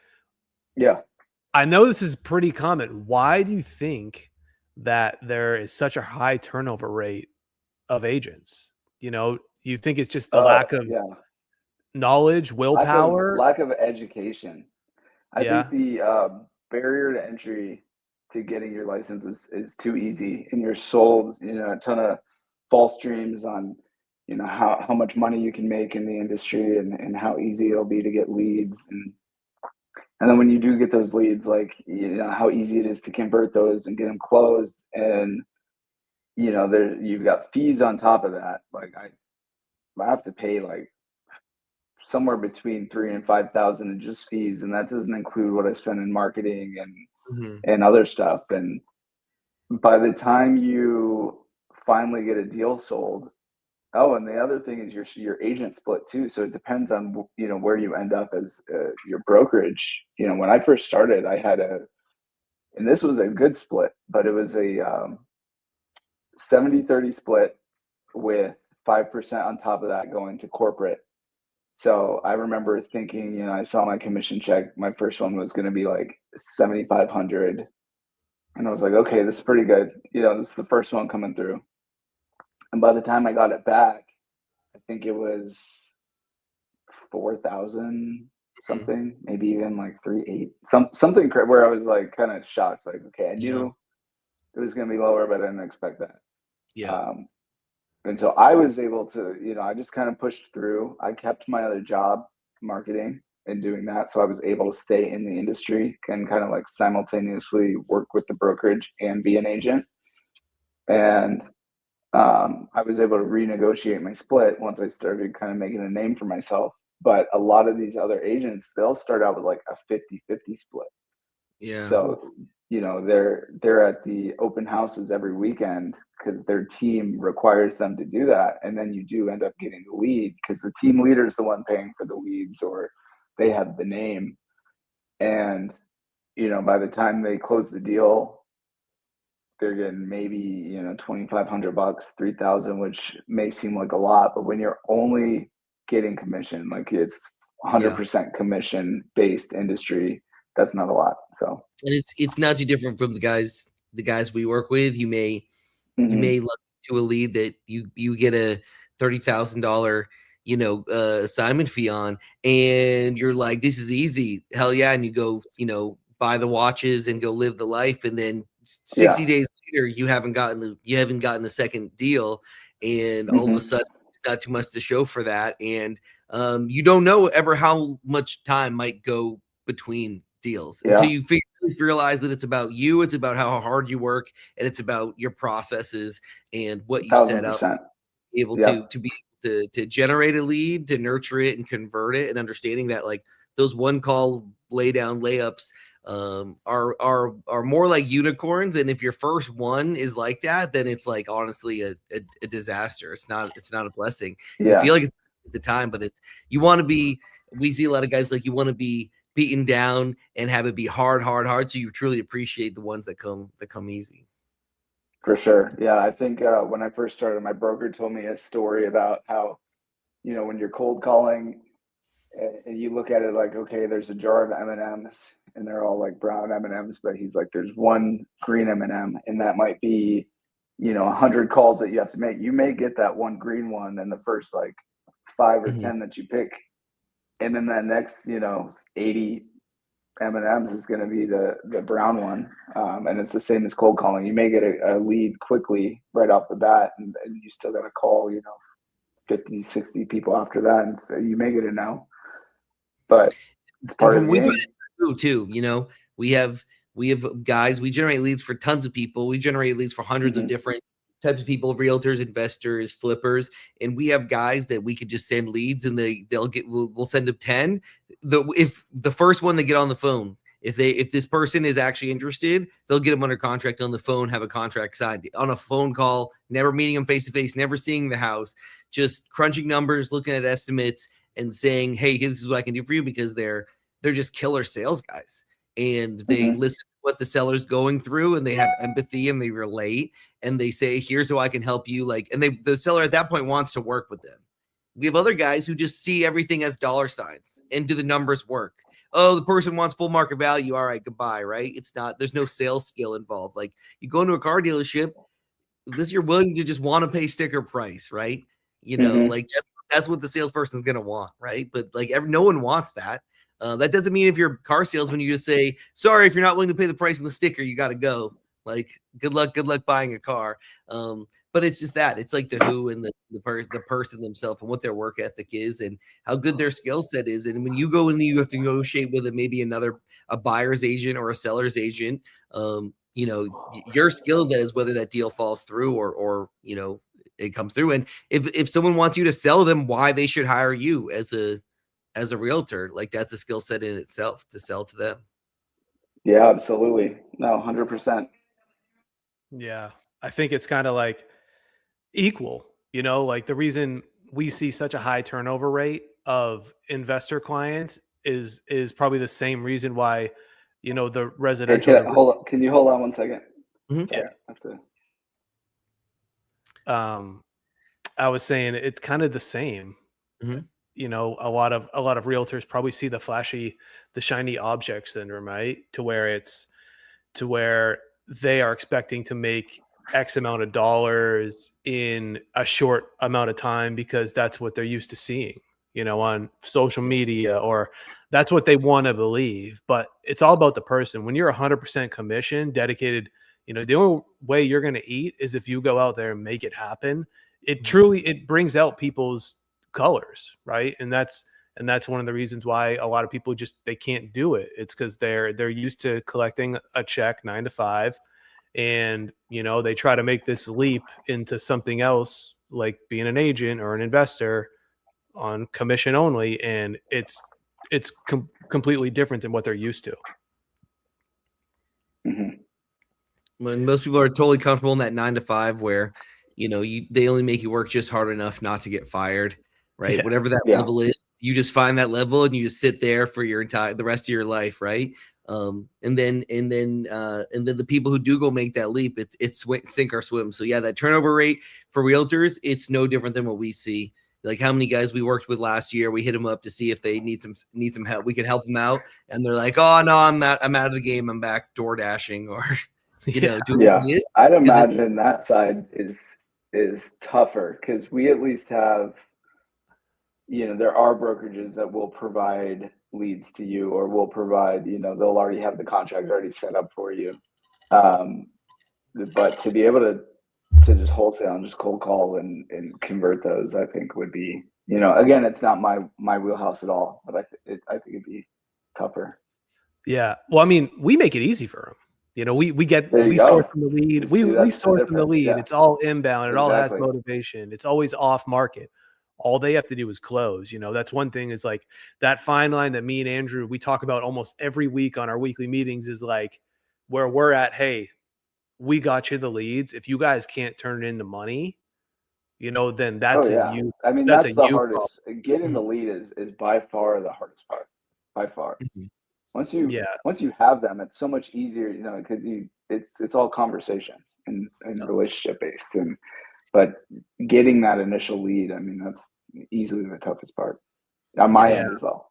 I know this is pretty common. Why do you think that there is such a high turnover rate of agents? You think it's just the lack of knowledge, willpower, lack of education? I think the barrier to entry to getting your license is too easy, and you're sold a ton of false dreams on how much money you can make in the industry and how easy it'll be to get leads, and then when you do get those leads, like how easy it is to convert those and get them closed, and you've got fees on top of that. Like I have to pay like somewhere between $3,000 and $5,000 in just fees, and that doesn't include what I spend in marketing and other stuff. And by the time you finally get a deal sold, and the other thing is your agent split too. So it depends on where you end up as your brokerage. When I first started, I had and this was a good split, but it was a 70-30 split with 5% on top of that going to corporate. So I remember thinking, I saw my commission check. My first one was going to be like $7,500. And I was like, okay, this is pretty good. This is the first one coming through. And by the time I got it back, I think it was $4,000 something, maybe even like 3.8, something where I was like kind of shocked. Like, okay, I knew it was going to be lower, but I didn't expect that. Yeah. And so I was able to, I just kind of pushed through. I kept my other job, marketing, and doing that. So I was able to stay in the industry and kind of like simultaneously work with the brokerage and be an agent. And I was able to renegotiate my split once I started kind of making a name for myself. But a lot of these other agents, they'll start out with like a 50-50 split. Yeah. So, they're at the open houses every weekend because their team requires them to do that. And then you do end up getting the lead because the team leader is the one paying for the leads, or they have the name. And, by the time they close the deal, they're getting maybe, $2,500, 3,000, which may seem like a lot, but when you're only getting commission, like it's 100% commission based industry, that's not a lot. So, and it's not too different from the guys we work with. You may look to a lead that you get a $30,000 assignment fee on, and you're like, this is easy, hell yeah, and you go buy the watches and go live the life, and then 60 days later you haven't gotten a second deal, and all of a sudden it's not too much to show for that, and you don't know ever how much time might go between deals until you realize that it's about you, it's about how hard you work, and it's about your processes and what you set up, able to be to generate a lead, to nurture it and convert it, and understanding that like those one call lay down layups are more like unicorns. And if your first one is like that, then it's like honestly a disaster. It's not a blessing. You feel like it's at the time, but we see a lot of guys like you want to be beaten down and have it be hard, so you truly appreciate the ones that come easy. For sure. Yeah. I think when I first started, my broker told me a story about how, when you're cold calling and you look at it like, okay, there's a jar of M&Ms and they're all like brown M&Ms, but he's like, there's one green M&M, and that might be, 100 calls that you have to make. You may get that one green one in the first like 5 or 10 that you pick. And then that next, 80 M&Ms is going to be the brown one. And it's the same as cold calling. You may get a lead quickly right off the bat, and you still got to call, 50, 60 people after that. And so you may get a no, but it's part of the game. Too, we have guys, we generate leads for tons of people. We generate leads for hundreds of different types of people, realtors, investors, flippers, and we have guys that we could just send leads, and we'll send them 10. If the first one they get on the phone, if this person is actually interested, they'll get them under contract on the phone, have a contract signed on a phone call, never meeting them face to face, never seeing the house, just crunching numbers, looking at estimates, and saying, hey, this is what I can do for you, because they're just killer sales guys, and they listen to what the seller's going through, and they have empathy, and they relate, and they say, here's how I can help you. And the seller at that point wants to work with them. We have other guys who just see everything as dollar signs and do the numbers work. Oh, the person wants full market value. All right, goodbye. Right? There's no sales skill involved. Like you go into a car dealership, you're willing to just want to pay sticker price, right? Like that's what the salesperson is going to want, right? But like no one wants that. That doesn't mean if you're a car salesman, you just say, sorry, if you're not willing to pay the price on the sticker, you got to go. Like, good luck buying a car. But it's just that. It's like the who and the person themselves and what their work ethic is and how good their skill set is. And when you go in, you have to negotiate with maybe a buyer's agent or a seller's agent. Your skill that is whether that deal falls through or it comes through. And if someone wants you to sell them why they should hire you as a realtor, like that's a skill set in itself to sell to them. Yeah, absolutely. No, 100%. Yeah. I think it's kind of like equal, like the reason we see such a high turnover rate of investor clients is probably the same reason why, the residential. Hey, hold on. Can you hold on 1 second? Yeah. I was saying it's kind of the same. A lot of realtors probably see the shiny object syndrome, right? To where they are expecting to make X amount of dollars in a short amount of time because that's what they're used to seeing, on social media or That's what they want to believe, but it's all about the person. When you're 100% commission dedicated, the only way you're going to eat is if you go out there and make it happen. It truly, it brings out people's colors, right? And that's one of the reasons why a lot of people they can't do it. It's because they're used to collecting a check 9 to 5, and they try to make this leap into something else, like being an agent or an investor on commission only, and it's completely different than what they're used to. When most people are totally comfortable in that 9 to 5 where they only make you work just hard enough not to get fired, right? Yeah. Whatever that level is, you just find that level and you just sit there for the rest of your life, right? And then the people who do go make that leap, it's sink or swim. So yeah, that turnover rate for realtors, it's no different than what we see. Like how many guys we worked with last year, we hit them up to see if they need some help. We could help them out, and they're like, "Oh no, I'm out of the game. I'm back door dashing," or I'd imagine that side is tougher because we at least have, there are brokerages that will provide leads to you, or will provide, they'll already have the contract already set up for you. But to be able to just wholesale and just cold call and convert those, I think would be, again, it's not my wheelhouse at all, but I think it'd be tougher. Yeah. Well, I mean, we make it easy for them. We source from the lead. We source from the lead. Yeah. It's all inbound. It all has motivation. It's always off market. All they have to do is close. That's one thing, is like that fine line that me and Andrew, we talk about almost every week on our weekly meetings, is like where we're at. Hey, we got you the leads. If you guys can't turn it into money, then that's you. I mean, that's the hardest. Getting the lead is by far the hardest part. By far. Mm-hmm. Once you have them, it's so much easier, because it's all conversations and relationship based. But getting that initial lead, I mean, that's easily the toughest part on my end as well.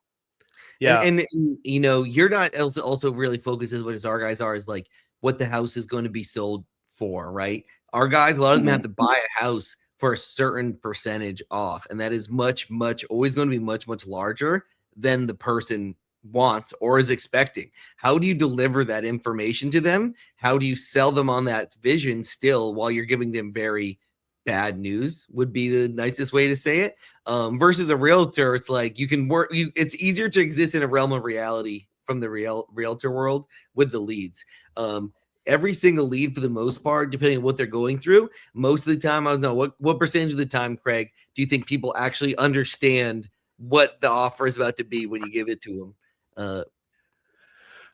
Yeah. And you're not also really focused as much as our guys are, is like what the house is going to be sold for, right? Our guys, a lot of them have to buy a house for a certain percentage off. And that is always going to be much, much larger than the person wants or is expecting. How do you deliver that information to them? How do you sell them on that vision still while you're giving them very bad news, would be the nicest way to say it. Versus a realtor, it's like you can work. It's easier to exist in a realm of reality from the realtor world with the leads. Every single lead, for the most part, depending on what they're going through, most of the time, I don't know what percentage of the time, Craig, do you think people actually understand what the offer is about to be when you give it to them?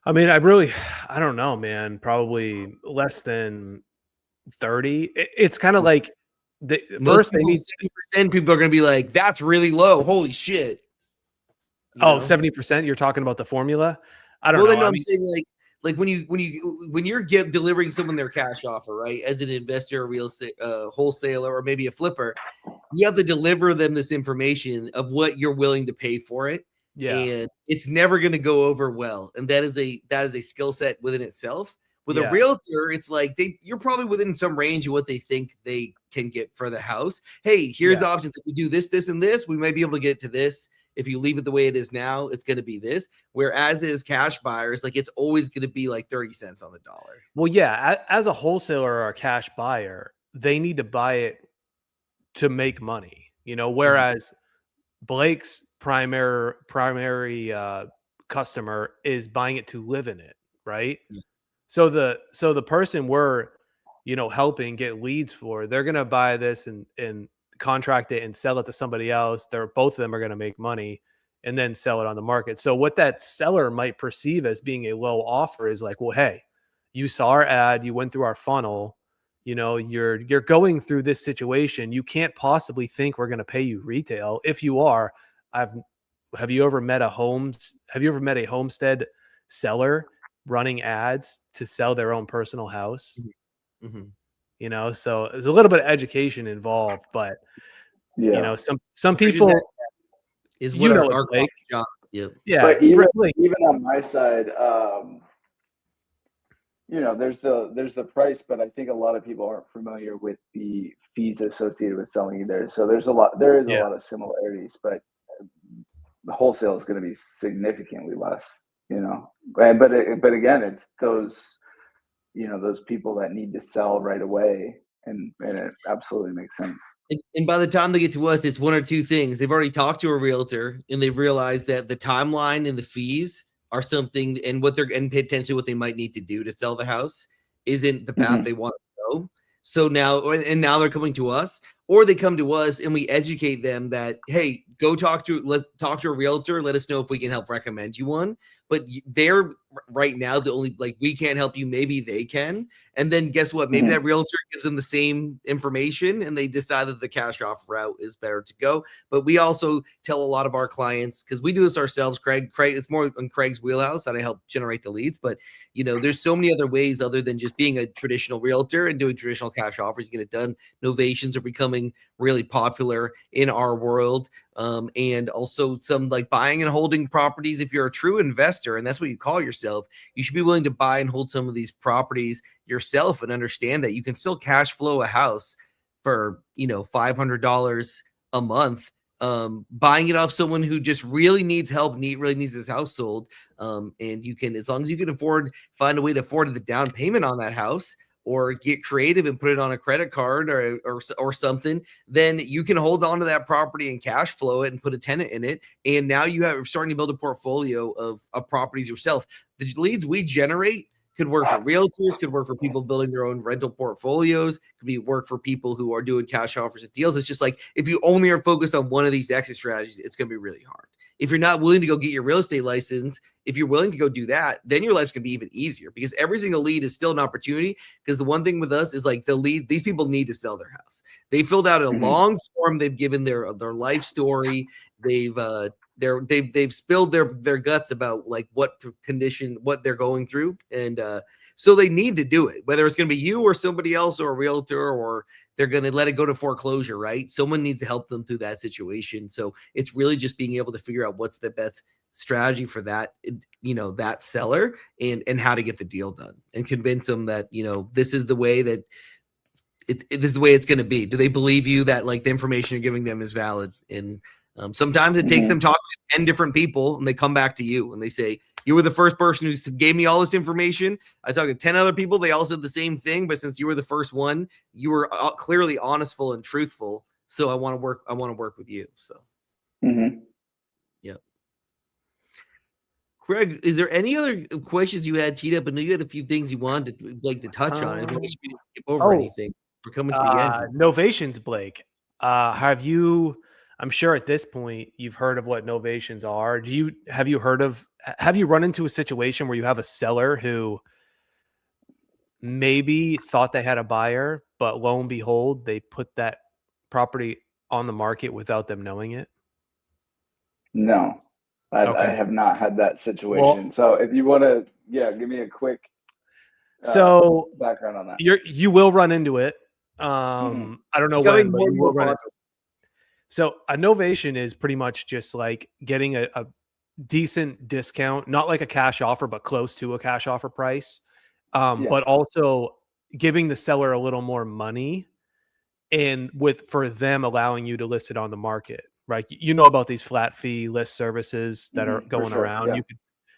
I mean, I don't know, man. Probably less than 30. It's kind of like first they need 70%. People are going to be like, "That's really low. Holy shit!" 70%. You're talking about the formula. I don't know. I'm saying like when you're delivering someone their cash offer, right? As an investor, a real estate wholesaler, or maybe a flipper, you have to deliver them this information of what you're willing to pay for it. Yeah. And it's never going to go over well. And that is a skill set within itself. With a realtor, it's like you're probably within some range of what they think they can get for the house. Hey, here's the options. If you do this, this, and this, we might be able to get to this. If you leave it the way it is now, it's going to be this. Whereas as cash buyers, like it's always going to be like 30 cents on the dollar. Well, yeah, as a wholesaler or a cash buyer, they need to buy it to make money, whereas Blake's primary customer is buying it to live in it, right? Yeah. So the person we're, helping get leads for, they're going to buy this and contract it and sell it to somebody else. Both of them are going to make money and then sell it on the market. So what that seller might perceive as being a low offer is like, well, hey, you saw our ad, you went through our funnel, you're going through this situation. You can't possibly think we're going to pay you retail. If you are, have you ever met a homestead seller running ads to sell their own personal house? Mm-hmm. So there's a little bit of education involved, but some people is what our job. Yeah. But even on my side, there's the price, but I think a lot of people aren't familiar with the fees associated with selling either. So there is a lot of similarities, but the wholesale is going to be significantly less, but again, it's those, those people that need to sell right away. And it absolutely makes sense. And by the time they get to us, it's one or two things. They've already talked to a realtor and they've realized that the timeline and the fees are something, and what they're and pay attention to what they might need to do to sell the house isn't the path they want to go. So now they're coming to us, or they come to us and we educate them that, hey, go talk to a realtor. Let us know if we can help recommend you one. But they're right now the only, like, we can't help you. Maybe they can. And then guess what? Maybe that realtor gives them the same information and they decide that the cash off route is better to go. But we also tell a lot of our clients, because we do this ourselves, Craig, it's more on Craig's wheelhouse that I help generate the leads. But, there's so many other ways other than just being a traditional realtor and doing traditional cash offers. You get it done. Novations are becoming really popular in our world. And also some like buying and holding properties. If you're a true investor, and that's what you call yourself, you should be willing to buy and hold some of these properties yourself and understand that you can still cash flow a house for, $500 a month, buying it off someone who just really needs help, really needs his house sold. And you can, as long as you can find a way to afford the down payment on that house, or get creative and put it on a credit card or something, then you can hold on to that property and cash flow it and put a tenant in it. And now you're starting to build a portfolio of properties yourself. The leads we generate could work for realtors, could work for people building their own rental portfolios, could work for people who are doing cash offers at deals. It's just like, if you only are focused on one of these exit strategies, it's going to be really hard. If you're not willing to go get your real estate license, if you're willing to go do that, then your life's going to be even easier, because every single lead is still an opportunity. Because the one thing with us is, like, these people need to sell their house. They filled out a long form. They've given their life story. They've spilled their guts about, like, what they're going through. And so they need to do it, whether it's going to be you or somebody else or a realtor, or they're going to let it go to foreclosure, right? Someone needs to help them through that situation. So it's really just being able to figure out what's the best strategy for that, that seller, and how to get the deal done and convince them that, this is the way that this is the way it's going to be. Do they believe you that, like, the information you're giving them is valid? And sometimes it takes them talking to 10 different people, and they come back to you and they say, you were the first person who gave me all this information. I talked to 10 other people. They all said the same thing, but since you were the first one, you were clearly honestful and truthful. So I want to work with you. So, yeah. Craig, is there any other questions you had teed up? I know you had a few things you wanted to touch on. I don't skip over anything. We're coming to the end. Novations, Blake. I'm sure at this point you've heard of what novations are. Have you run into a situation where you have a seller who maybe thought they had a buyer, but lo and behold, they put that property on the market without them knowing it? No, I have not had that situation. Well, so if you want to, give me a quick background on that. You will run into it. I don't know when, but you will run into it. So a novation is pretty much just like getting a decent discount, not like a cash offer, but close to a cash offer price. But also giving the seller a little more money, and for them allowing you to list it on the market, right? You know about these flat fee list services that are going around. Yeah.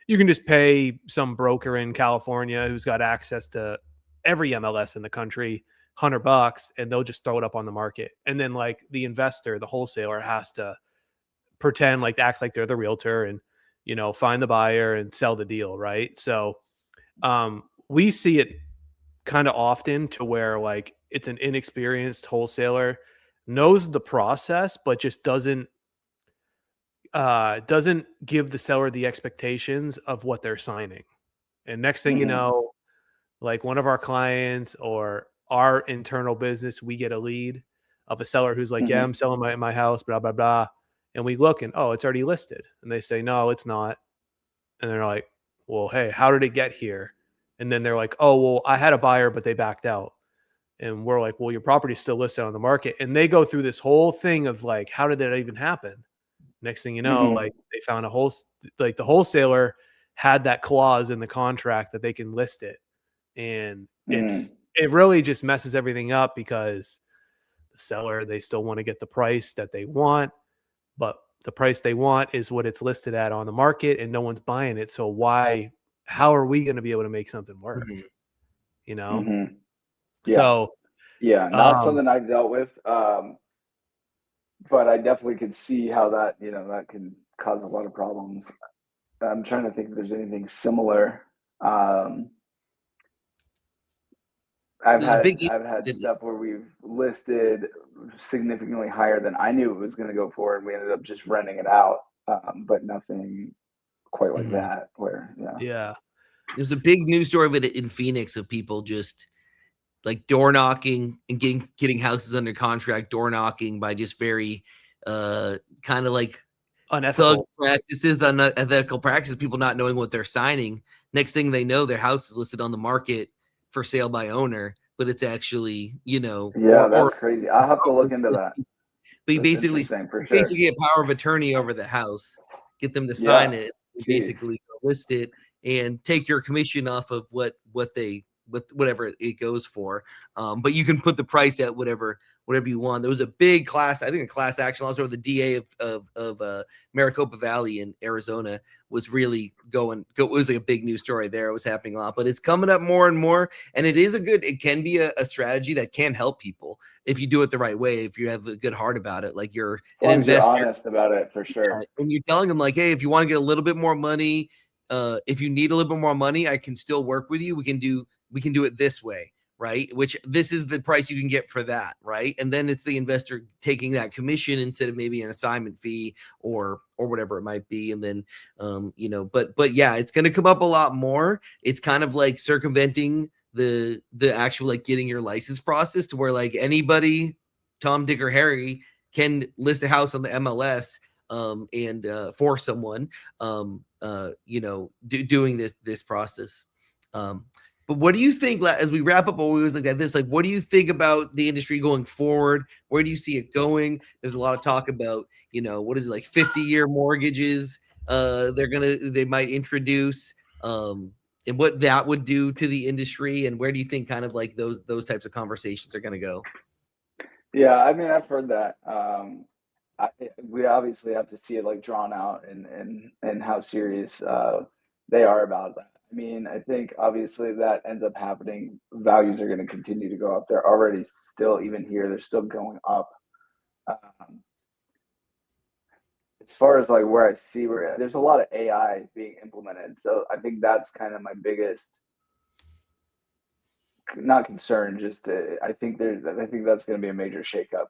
You can just pay some broker in California who's got access to every MLS in the country $100, and they'll just throw it up on the market. And then, like, the investor, the wholesaler, has to pretend like, act like they're the realtor and, find the buyer and sell the deal. Right. So we see it kind of often to where, like, it's an inexperienced wholesaler, knows the process, but just doesn't give the seller the expectations of what they're signing. And next thing you know, like, one of our clients or our internal business, we get a lead of a seller who's like, I'm selling my house, blah, blah, blah. And we look and, it's already listed. And they say, no, it's not. And they're like, well, hey, how did it get here? And then they're like, oh, well, I had a buyer, but they backed out. And we're like, well, your property's still listed on the market. And they go through this whole thing of, like, how did that even happen? Next thing you know, like, they found the wholesaler had that clause in the contract that they can list it. And it really just messes everything up, because the seller, they still want to get the price that they want, but the price they want is what it's listed at on the market, and no one's buying it. So how are we going to be able to make something work? Mm-hmm. You know? Mm-hmm. Yeah. So yeah, not something I've dealt with. But I definitely could see how that, that can cause a lot of problems. I'm trying to think if there's anything similar. I've had stuff where we've listed significantly higher than I knew it was going to go for, and we ended up just renting it out. But nothing quite like that. Where there's a big news story of it in Phoenix of people just like door knocking and getting houses under contract, door knocking by just very kind of like unethical practices, unethical practices, people not knowing what they're signing. Next thing they know, their house is listed on the market for sale by owner, but it's actually, that's crazy. I'll have to look into that. But you basically get power of attorney over the house, get them to sign it, basically list it, and take your commission off of whatever it goes for. But you can put the price at whatever you want. There was a big class action lawsuit where the DA of Maricopa Valley in Arizona was really it was like a big news story there. It was happening a lot, but it's coming up more and more. And it can be a strategy that can help people if you do it the right way, if you have a good heart about it. Like you're an investor, you're honest about it for sure. And you're telling them like, hey, if you want to get a little bit more money, if you need a little bit more money, I can still work with you. We can do it this way, right? Which this is the price you can get for that, right? And then it's the investor taking that commission instead of maybe an assignment fee or whatever it might be. And then, but yeah, it's going to come up a lot more. It's kind of like circumventing the actual like getting your license process to where like anybody, Tom, Dick, or Harry can list a house on the MLS and for someone, doing this process. But what do you think, as we wrap up always like this, like, what do you think about the industry going forward? Where do you see it going? There's a lot of talk about, what is it, like 50-year mortgages they might introduce, and what that would do to the industry, and where do you think kind of like those types of conversations are going to go? Yeah, I mean, I've heard that. We obviously have to see it like drawn out and how serious they are about that. I mean, I think obviously that ends up happening. Values are going to continue to go up. They're already still, even here, they're still going up. As far as like where I see there's a lot of AI being implemented. So I think that's kind of my biggest, not concern, just I think that's going to be a major shakeup.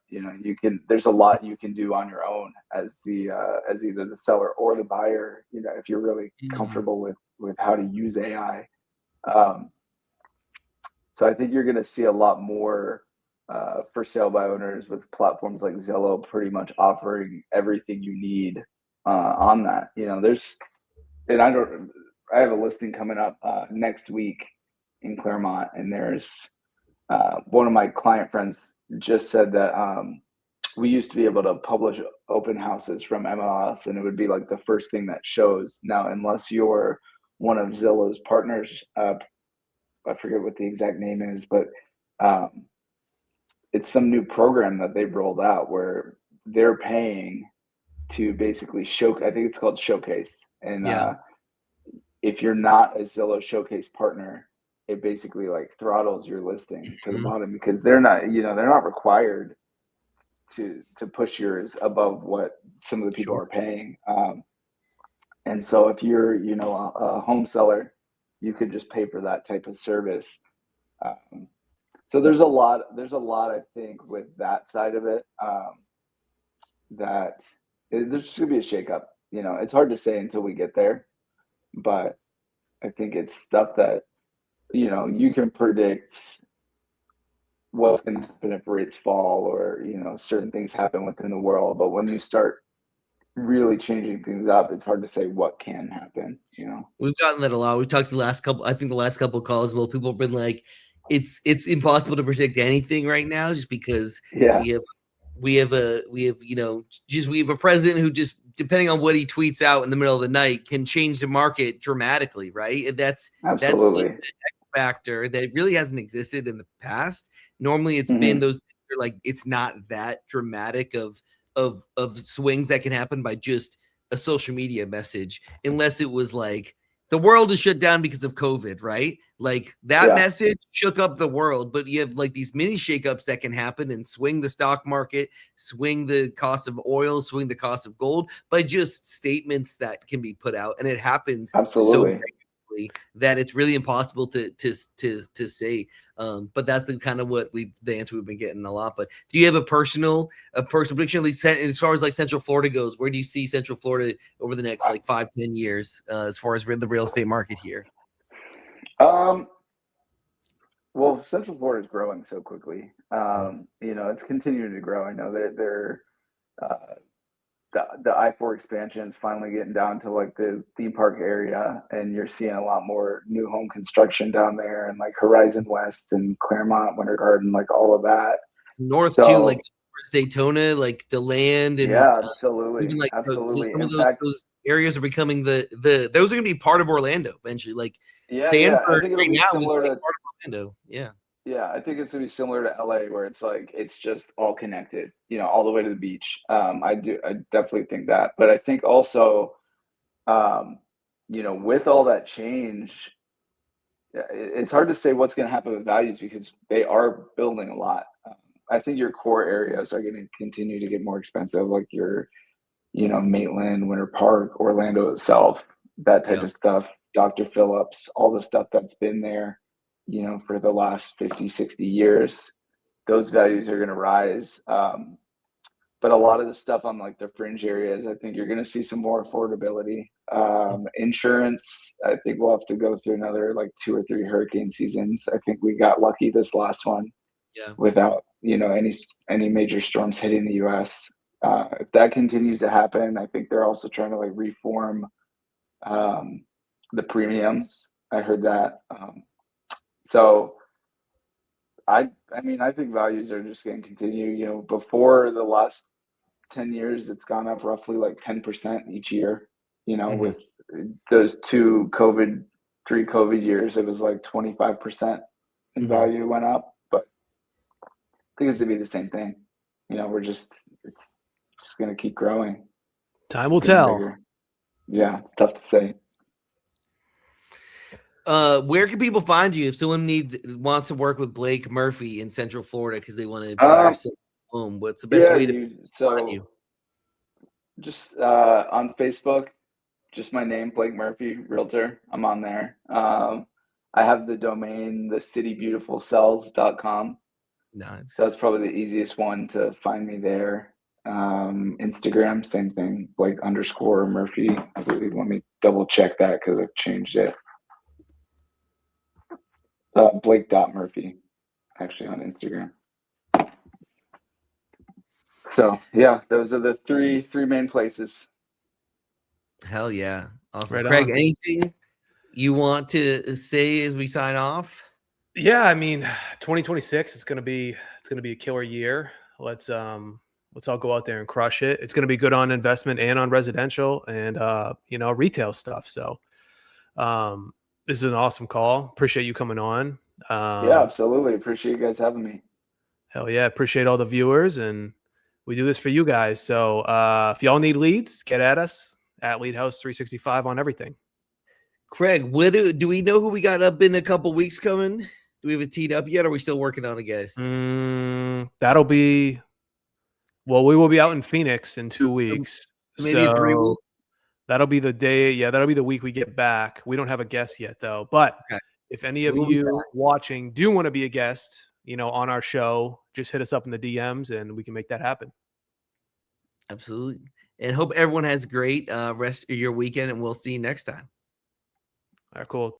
There's a lot you can do on your own as either the seller or the buyer, if you're really comfortable with how to use AI. So I think you're going to see a lot more for sale by owners with platforms like Zillow pretty much offering everything you need on that. I have a listing coming up next week in Claremont, and there's one of my client friends just said that we used to be able to publish open houses from MLS, and it would be like the first thing that shows. Now, unless you're one of Zillow's partners, I forget what the exact name is, but it's some new program that they've rolled out where they're paying to basically I think it's called Showcase. And if you're not a Zillow Showcase partner, it basically like throttles your listing to the bottom, because they're not required to push yours above what some of the people are paying. And so if you're, a home seller, you could just pay for that type of service. So there's a lot, I think, with that side of it, that there's just gonna be a shakeup. It's hard to say until we get there, but I think it's stuff that, you can predict what's going to happen if rates fall or, certain things happen within the world. But when you start really changing things up, it's hard to say what can happen. We've gotten that a lot. We've talked the last couple of calls. Well, people have been like, it's impossible to predict anything right now, just because we have a president who just, depending on what he tweets out in the middle of the night, can change the market dramatically, right? And that's the factor that really hasn't existed in the past. Normally it's been those, like, it's not that dramatic of of swings that can happen by just a social media message, unless it was like the world is shut down because of COVID, right? Like that message shook up the world, but you have like these mini shakeups that can happen and swing the stock market, swing the cost of oil, swing the cost of gold by just statements that can be put out, and it happens so regularly that it's really impossible to say. But that's the kind of the answer we've been getting a lot. But do you have a personal prediction, at least as far as like Central Florida goes? Where do you see Central Florida over the next like 5-10 years as far as the real estate market here? Well, Central Florida is growing so quickly. It's continuing to grow. I know that the I-4 expansion is finally getting down to like the theme park area, and you're seeing a lot more new home construction down there, and like Horizon West and Claremont, Winter Garden, like all of that. North too, like Daytona, like the land, and absolutely, even like absolutely. Some of those areas are becoming those are going to be part of Orlando eventually. Like Sanford right now is like part of Orlando. Yeah, I think it's gonna be similar to LA, where it's like it's just all connected, all the way to the beach. I definitely think that, but I think also, with all that change, it's hard to say what's going to happen with values because they are building a lot. I think your core areas are going to continue to get more expensive, like your, Maitland, Winter Park, Orlando itself, that type of stuff, Dr. Phillips, all the stuff that's been there, for the last 50, 60 years, those values are going to rise. But a lot of the stuff on like the fringe areas, I think you're going to see some more affordability. Insurance, I think we'll have to go through another like 2 or 3 hurricane seasons. I think we got lucky this last one without, any major storms hitting the US. If that continues to happen, I think they're also trying to like reform the premiums. I heard that. So I think values are just going to continue. Before the last 10 years, it's gone up roughly like 10% each year. With those 3 COVID years, it was like 25% in value went up. But I think it's going to be the same thing. It's just going to keep growing. Time will tell. Bigger. Yeah, it's tough to say. Where can people find you if someone wants to work with Blake Murphey in Central Florida because they want to buy or sell a home? What's the best way to find you? Just on Facebook, just my name, Blake Murphey, Realtor. I'm on there. I have the domain, thecitybeautifulcells.com. Nice. So that's probably the easiest one to find me there. Instagram, same thing, Blake_Murphy. I believe. Let me double check that because I've changed it. Blake.Murphy, actually, on Instagram. So yeah, those are the three main places. Hell yeah. Awesome. Right Craig, on. anything you want to say as we sign off? Yeah, I mean, 2026 it's gonna be a killer year. Let's all go out there and crush it. It's gonna be good on investment and on residential and retail stuff. So this is an awesome call. Appreciate you coming on. Yeah, absolutely. Appreciate you guys having me. Hell yeah. Appreciate all the viewers, and we do this for you guys. So if y'all need leads, get at us at LeadHouse365 on everything. Craig, what do we know who we got up in a couple weeks coming? Do we have it teed up yet? Or are we still working on a guest? That'll be, we will be out in Phoenix in 2 weeks. Maybe 3 weeks. That'll be the day. Yeah, that'll be the week we get back. We don't have a guest yet though. But if any of you watching do want to be a guest, on our show, just hit us up in the DMs and we can make that happen. Absolutely. And hope everyone has a great rest of your weekend, and we'll see you next time. All right, cool.